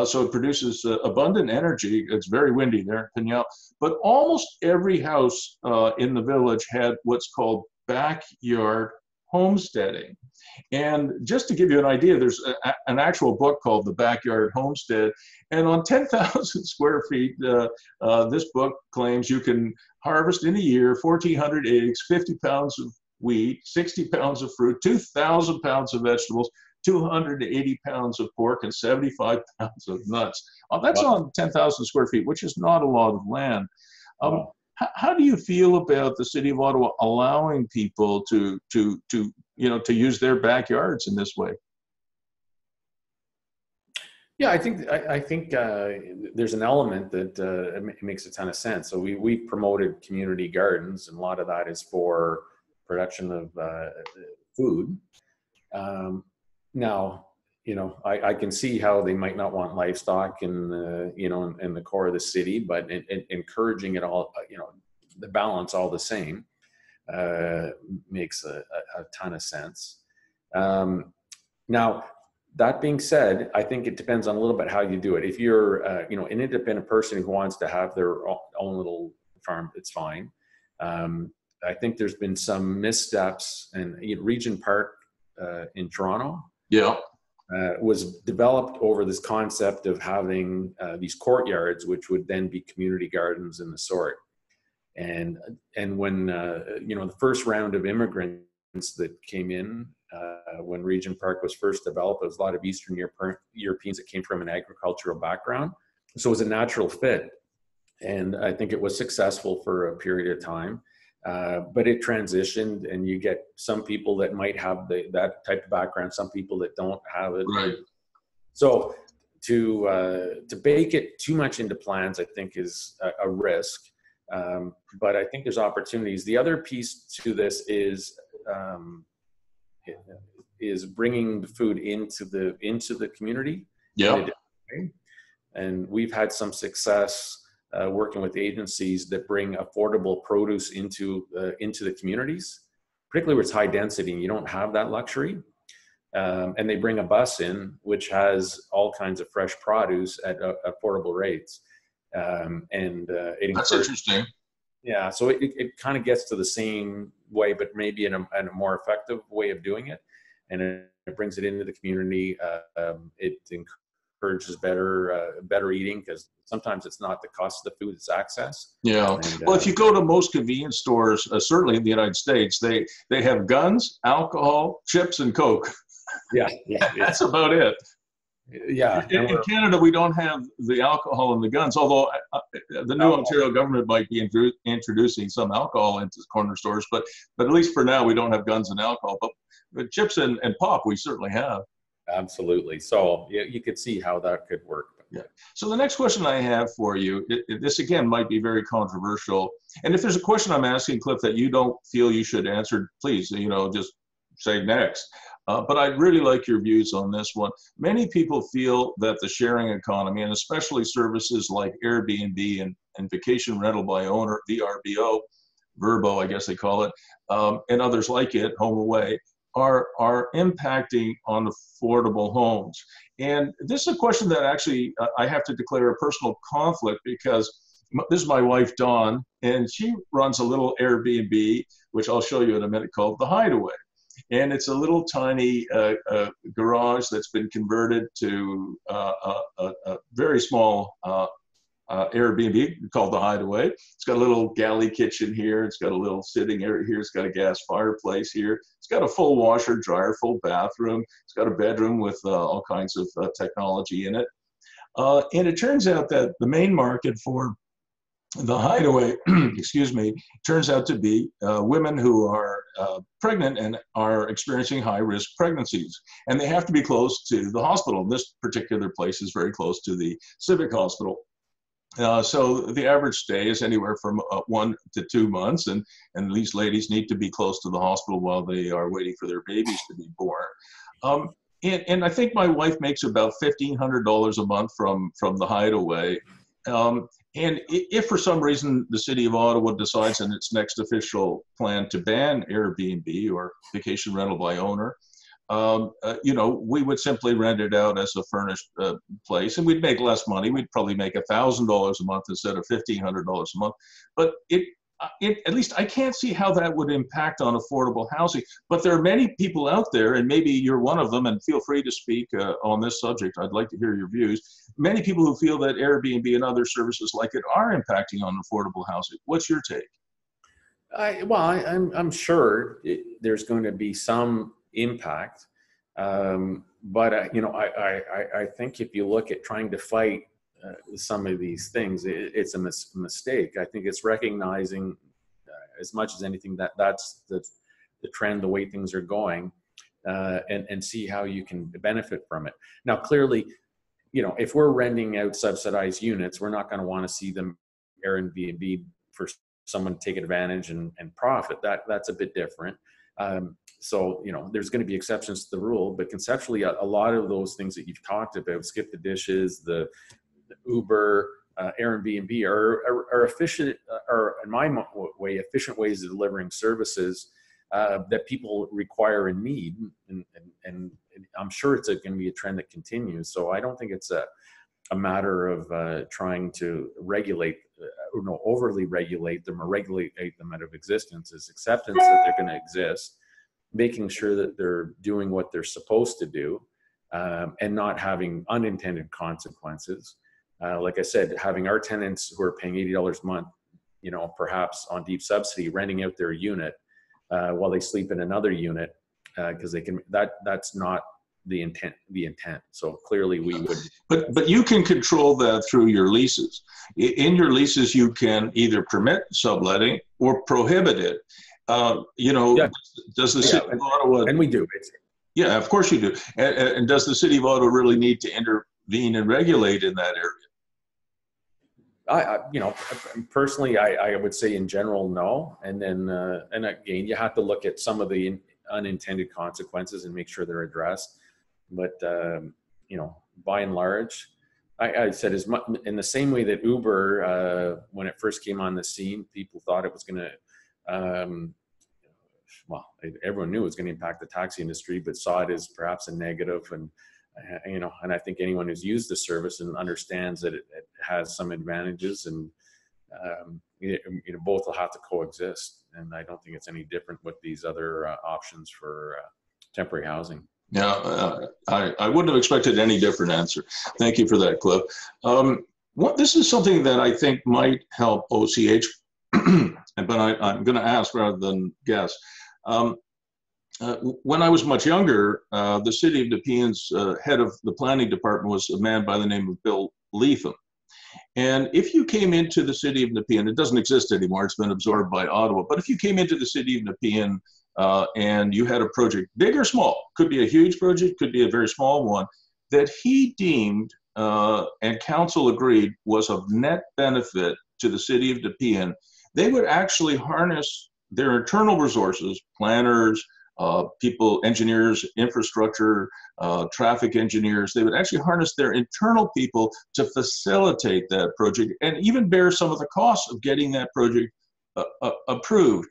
So it produces abundant energy. It's very windy there in Pinhao. But almost every house in the village had what's called backyard homesteading. And just to give you an idea, there's an actual book called The Backyard Homestead. And on 10,000 square feet, this book claims you can harvest in a year 1,400 eggs, 50 pounds of wheat, 60 pounds of fruit, 2,000 pounds of vegetables, 280 pounds of pork, and 75 pounds of nuts. That's on 10,000 square feet, which is not a lot of land. How do you feel about the City of Ottawa allowing people to use their backyards in this way? Yeah, I think there's an element that it makes a ton of sense. So we've promoted community gardens, and a lot of that is for production of food. Now, I can see how they might not want livestock in the core of the city, but encouraging it all, the balance all the same, makes a ton of sense. Now, that being said, I think it depends on a little bit how you do it. If you're, an independent person who wants to have their own little farm, it's fine. I think there's been some missteps, and Regent Park in Toronto, was developed over this concept of having these courtyards, which would then be community gardens in the sort. And when the first round of immigrants that came in when Regent Park was first developed, there was a lot of Eastern Europeans that came from an agricultural background, so it was a natural fit. And I think it was successful for a period of time. But it transitioned, and you get some people that might have that type of background, some people that don't have it. Right. So to bake it too much into plans, I think, is a risk. But I think there's opportunities. The other piece to this is bringing the food into the community. Yeah. And we've had some success working with agencies that bring affordable produce into the communities, particularly where it's high density and you don't have that luxury. And they bring a bus in, which has all kinds of fresh produce at affordable rates. That's interesting. Yeah, so it kind of gets to the same way, but maybe in a more effective way of doing it. And it brings it into the community. It encourages better eating, because sometimes it's not the cost of the food, it's access. Yeah. And, well, if you go to most convenience stores, certainly in the United States, they have guns, alcohol, chips, and Coke. Yeah. That's about it. Yeah. In Canada, we don't have the alcohol and the guns, although the new Ontario government might be introducing some alcohol into corner stores, but at least for now, we don't have guns and alcohol. But chips and pop, we certainly have. Absolutely. So you could see how that could work. Yeah. So the next question I have for you, this again might be very controversial. And if there's a question I'm asking, Cliff, that you don't feel you should answer, please, just say next. But I'd really like your views on this one. Many people feel that the sharing economy, and especially services like Airbnb and vacation rental by owner, VRBO, Verbo, I guess they call it, and others like it, Home Away, are impacting on affordable homes. And this is a question that actually I have to declare a personal conflict, because this is my wife, Dawn, and she runs a little Airbnb, which I'll show you in a minute, called The Hideaway. And it's a little tiny garage that's been converted to a very small Airbnb called The Hideaway. It's got a little galley kitchen here. It's got a little sitting area here. It's got a gas fireplace here. It's got a full washer, dryer, full bathroom. It's got a bedroom with all kinds of technology in it. And it turns out that the main market for the hideaway, excuse me, turns out to be women who are pregnant and are experiencing high-risk pregnancies. And they have to be close to the hospital. This particular place is very close to the Civic Hospital. So the average stay is anywhere from 1 to 2 months, and these ladies need to be close to the hospital while they are waiting for their babies to be born. And I think my wife makes about $1,500 a month from the hideaway. And if for some reason the City of Ottawa decides in its next official plan to ban Airbnb or vacation rental by owner, we would simply rent it out as a furnished place, and we'd make less money. We'd probably make $1,000 a month instead of $1,500 a month. But at least I can't see how that would impact on affordable housing. But there are many people out there, and maybe you're one of them, and feel free to speak on this subject. I'd like to hear your views. Many people who feel that Airbnb and other services like it are impacting on affordable housing. What's your take? I'm sure there's going to be some impact, but I think if you look at trying to fight some of these things, it's a mistake. I think it's recognizing as much as anything that's the trend, the way things are going, and see how you can benefit from it. Now, clearly, if we're renting out subsidized units, we're not going to want to see them Airbnb for someone to take advantage and profit. That's a bit different. So, there's going to be exceptions to the rule, but conceptually, a lot of those things that you've talked about, skip the dishes, the Uber, Airbnb are efficient, or in my way, efficient ways of delivering services that people require and need. And I'm sure it's going to be a trend that continues. So I don't think it's a matter of trying to regulate overly regulate them or regulate them out of existence. Is acceptance that they're going to exist, making sure that they're doing what they're supposed to do, and not having unintended consequences. Like I said, having our tenants who are paying $80 a month, perhaps on deep subsidy, renting out their unit while they sleep in another unit, because they can. That's not the intent. So clearly, we would. But you can control that through your leases. In your leases, you can either permit subletting or prohibit it. Does the City of Ottawa? And we do. Yeah, of course you do. And does the City of Ottawa really need to intervene and regulate in that area? Personally, I would say in general, no. And then, and again, you have to look at some of the unintended consequences and make sure they're addressed. But, by and large, I said as much in the same way that Uber, when it first came on the scene, people thought it was going to, everyone knew it was going to impact the taxi industry, but saw it as perhaps a negative. And I think anyone who's used the service and understands that it has some advantages, and both will have to coexist. And I don't think it's any different with these other options for temporary housing. Yeah, I wouldn't have expected any different answer. Thank you for that, Cliff. This is something that I think might help OCH, but I'm going to ask rather than guess. When I was much younger, the City of Nepean's head of the planning department was a man by the name of Bill Leatham. And if you came into the City of Nepean, it doesn't exist anymore, it's been absorbed by Ottawa, but if you came into the City of Nepean and you had a project, big or small, could be a huge project, could be a very small one, that he deemed and council agreed was of net benefit to the City of Nepean, they would actually harness their internal resources, planners, people, engineers, infrastructure, traffic engineers, they would actually harness their internal people to facilitate that project and even bear some of the costs of getting that project approved.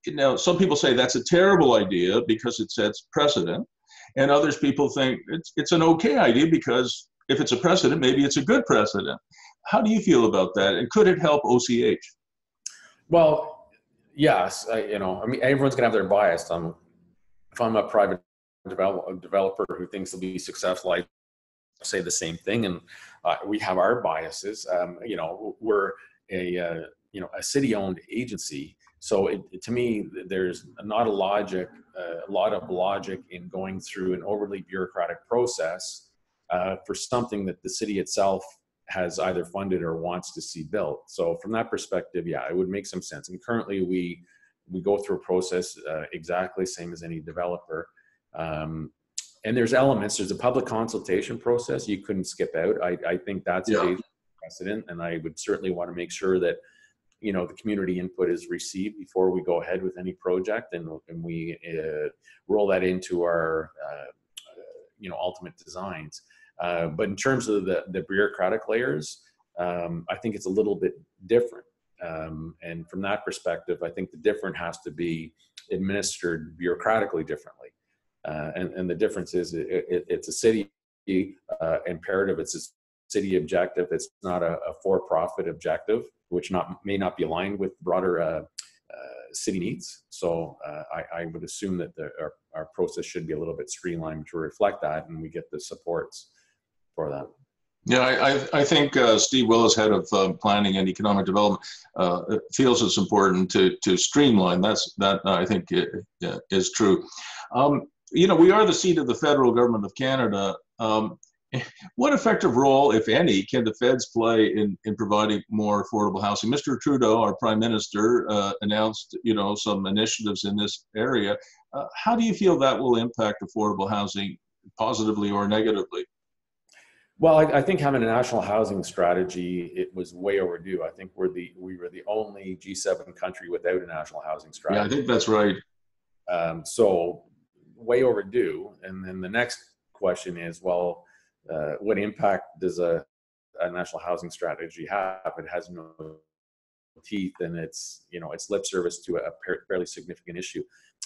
Now, some people say that's a terrible idea because it sets precedent, and others people think it's an okay idea because if it's a precedent, maybe it's a good precedent. How do you feel about that, and could it help OCH? Well, yes, everyone's gonna have their bias. If I'm a private developer who thinks they'll be successful, I say the same thing, and we have our biases. We're a city-owned agency, so to me, there's not a lot of logic in going through an overly bureaucratic process for something that the city itself has either funded or wants to see built. So from that perspective, yeah, it would make some sense. And currently we go through a process exactly same as any developer. And there's elements, there's a public consultation process you couldn't skip out. I think that's a precedent, and I would certainly want to make sure that, you know, the community input is received before we go ahead with any project, and we roll that into our, you know, ultimate designs. But in terms of the bureaucratic layers, I think it's a little bit different. And from that perspective, I think the different has to be administered bureaucratically differently. And the difference is it's a city imperative, it's a city objective, it's not a for-profit objective, which may not be aligned with broader city needs. So I would assume that our process should be a little bit streamlined to reflect that, and we get the supports for that. Yeah, I think Steve Willis, head of planning and economic development, feels it's important to streamline. That I think is true. You know, we are the seat of the federal government of Canada. What effective role, if any, can the feds play in providing more affordable housing? Mr. Trudeau, our Prime Minister, announced, you know, some initiatives in this area. How do you feel that will impact affordable housing positively or negatively? Well, I think having a national housing strategy, it was way overdue. I think we were the only G7 country without a national housing strategy. Yeah, I think that's right. So way overdue. And then the next question is, well, what impact does a national housing strategy have? It has no teeth, and it's, you know, it's lip service to a fairly significant issue.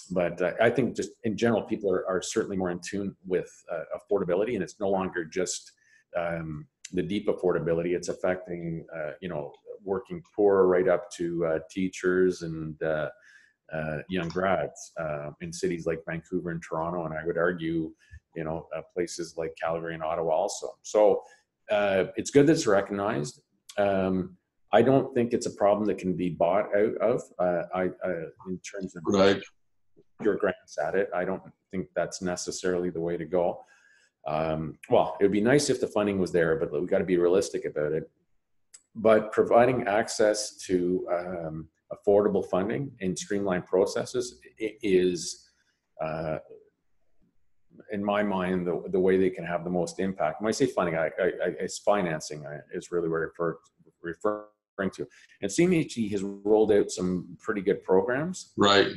But I think just in general, people are certainly more in tune with affordability, and it's no longer just the deep affordability. It's affecting, you know, working poor right up to teachers and young grads in cities like Vancouver and Toronto, and I would argue, you know, places like Calgary and Ottawa also. So it's good that it's recognized. I don't think it's a problem that can be bought out of. In terms of your grants at it, I don't think that's necessarily the way to go. Well, it would be nice if the funding was there, but we got to be realistic about it. But providing access to affordable funding and streamlined processes is, in my mind, the way they can have the most impact. When I say funding, it's financing is really what I'm referring to. And CMHC has rolled out some pretty good programs. Right.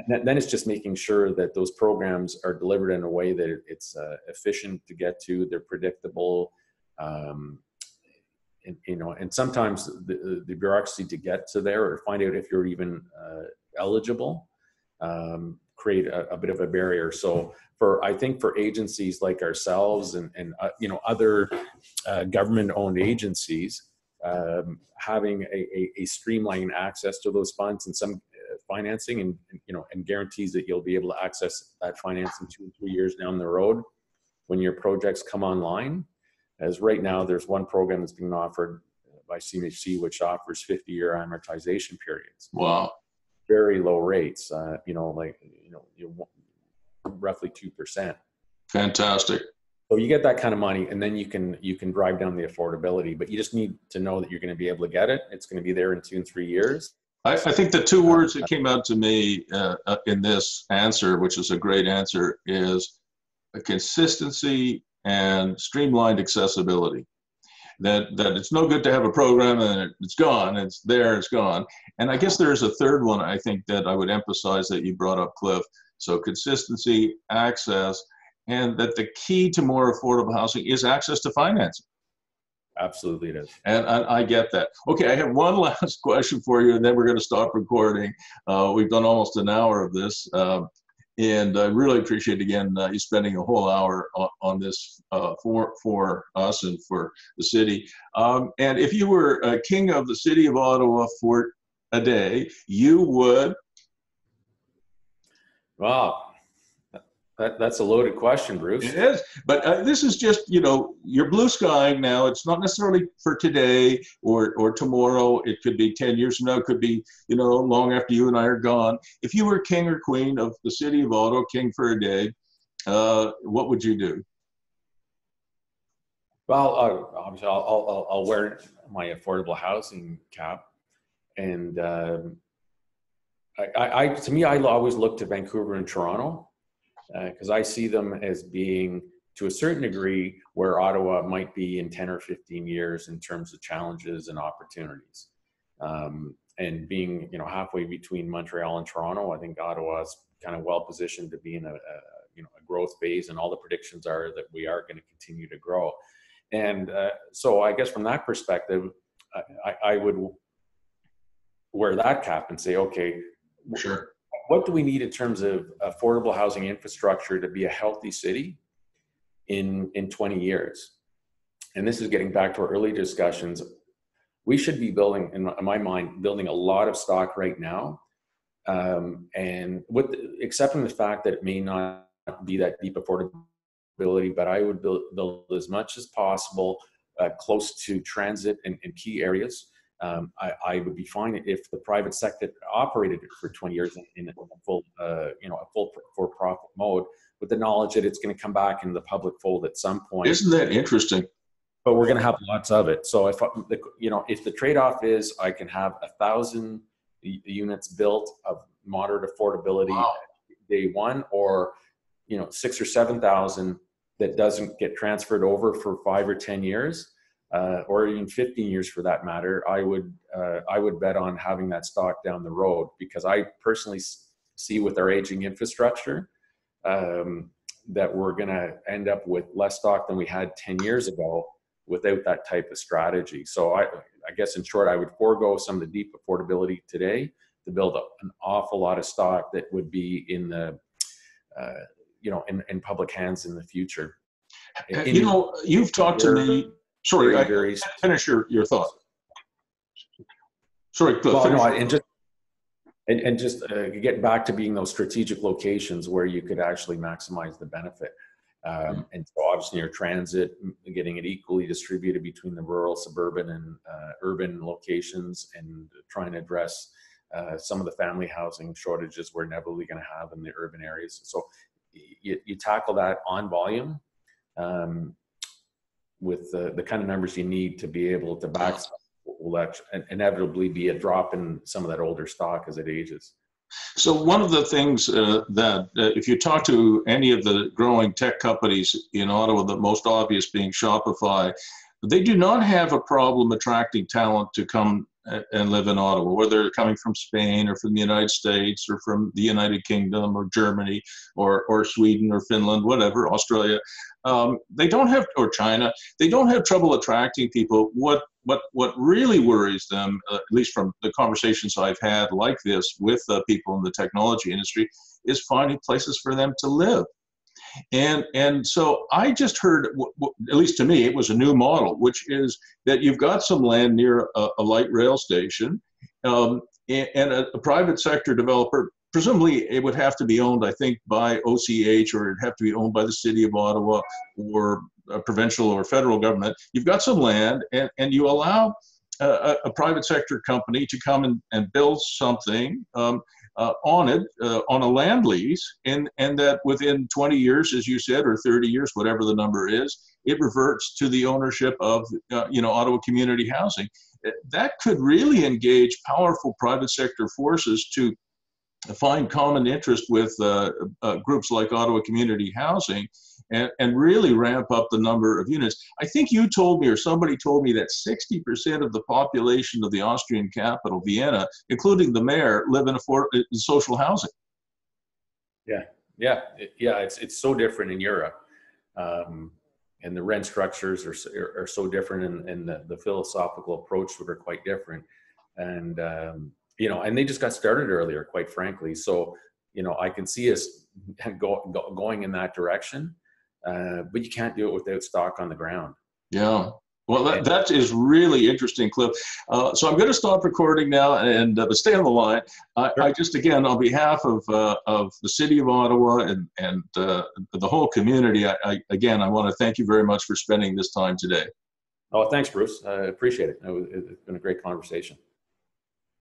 Then it's just making sure that those programs are delivered in a way that it's efficient to get to, they're predictable, and, you know, and sometimes the bureaucracy to get to there or find out if you're even eligible create a bit of a barrier. So I think for agencies like ourselves and you know, other government-owned agencies, having a streamlined access to those funds and some financing and you know, and guarantees that you'll be able to access that financing 2 or 3 years down the road when your projects come online. As right now, there's one program that's being offered by CMHC, which offers 50-year amortization periods. Wow. Very low rates, you know, like, you know, roughly 2%. Fantastic. So you get that kind of money, and then you can drive down the affordability, but you just need to know that you're going to be able to get it. It's going to be there in 2 and 3 years. I think the two words that came out to me in this answer, which is a great answer, is a consistency and streamlined accessibility. That it's no good to have a program and it's gone, it's there, it's gone. And I guess there's a third one I think that I would emphasize that you brought up, Cliff. So consistency, access, and that the key to more affordable housing is access to financing. Absolutely it is. And I get that. Okay, I have one last question for you, and then we're going to stop recording. We've done almost an hour of this. And I really appreciate, again, you spending a whole hour on this for us and for the city. And if you were king of the City of Ottawa for a day, you would? Wow. That's a loaded question, Bruce. It is, but this is just, you know, you're blue skying now. It's not necessarily for today or tomorrow. It could be 10 years from now. It could be, you know, long after you and I are gone. If you were king or queen of the City of Ottawa, king for a day, what would you do? Well, obviously, I'll wear my affordable housing cap, and to me, I always look to Vancouver and Toronto because I see them as being, to a certain degree, where Ottawa might be in 10 or 15 years in terms of challenges and opportunities. And being, halfway between Montreal and Toronto, I think Ottawa's kind of well positioned to be in a growth phase, and all the predictions are that we are going to continue to grow. And so I guess from that perspective, I would wear that cap and say, okay, Sure. What do we need in terms of affordable housing infrastructure to be a healthy city in 20 years? And this is getting back to our early discussions. We should be building, in my mind, building a lot of stock right now. And accepting the fact that it may not be that deep affordability, but I would build as much as possible close to transit and key areas. I would be fine if the private sector operated it for 20 years in a full, a full for-profit mode, with the knowledge that it's going to come back into the public fold at some point. Isn't that interesting? But we're going to have lots of it. So if the trade-off is I can have 1,000 units built of moderate affordability day one, or 6,000 or 7,000 that doesn't get transferred over for 5 or 10 years. Or even 15 years for that matter, I would bet on having that stock down the road, because I personally see with our aging infrastructure that we're going to end up with less stock than we had 10 years ago without that type of strategy. So I guess in short, I would forego some of the deep affordability today to build up an awful lot of stock that would be in the in public hands in the future. You've talked to me. Sorry, I finish your thought. Sorry, Cliff. Well, no, and just get back to being those strategic locations where you could actually maximize the benefit. And so obviously your transit, getting it equally distributed between the rural, suburban, and urban locations, and trying to address some of the family housing shortages we're inevitably going to have in the urban areas. So you tackle that on volume. With the kind of numbers you need to be able to backstop will inevitably be a drop in some of that older stock as it ages. So one of the things that if you talk to any of the growing tech companies in Ottawa, the most obvious being Shopify, they do not have a problem attracting talent to come and live in Ottawa, whether they're coming from Spain or from the United States or from the United Kingdom or Germany or Sweden or Finland, whatever, Australia. They don't have, or China, they don't have trouble attracting people. What really worries them, at least from the conversations I've had like this with people in the technology industry, is finding places for them to live. And so I just heard, at least to me, it was a new model, which is that you've got some land near a light rail station, and a private sector developer. Presumably, it would have to be owned, I think, by OCH, or it'd have to be owned by the City of Ottawa or a provincial or federal government. You've got some land, and you allow a private sector company to come and build something on it, on a land lease, and that within 20 years, as you said, or 30 years, whatever the number is, it reverts to the ownership of Ottawa Community Housing. That could really engage powerful private sector forces to find common interest with groups like Ottawa Community Housing, and really ramp up the number of units. I think you told me, or somebody told me, that 60% of the population of the Austrian capital, Vienna, including the mayor, live in social housing. Yeah. It's so different in Europe, and the rent structures are so different, and the philosophical approach to it are quite different, and and they just got started earlier, quite frankly. So I can see us going in that direction. But you can't do it without stock on the ground. Yeah. Well, that is really interesting, Cliff. So I'm going to stop recording now, but stay on the line. Sure. I just, again, on behalf of the City of Ottawa and the whole community, I want to thank you very much for spending this time today. Oh, thanks, Bruce. I appreciate it. It's been a great conversation.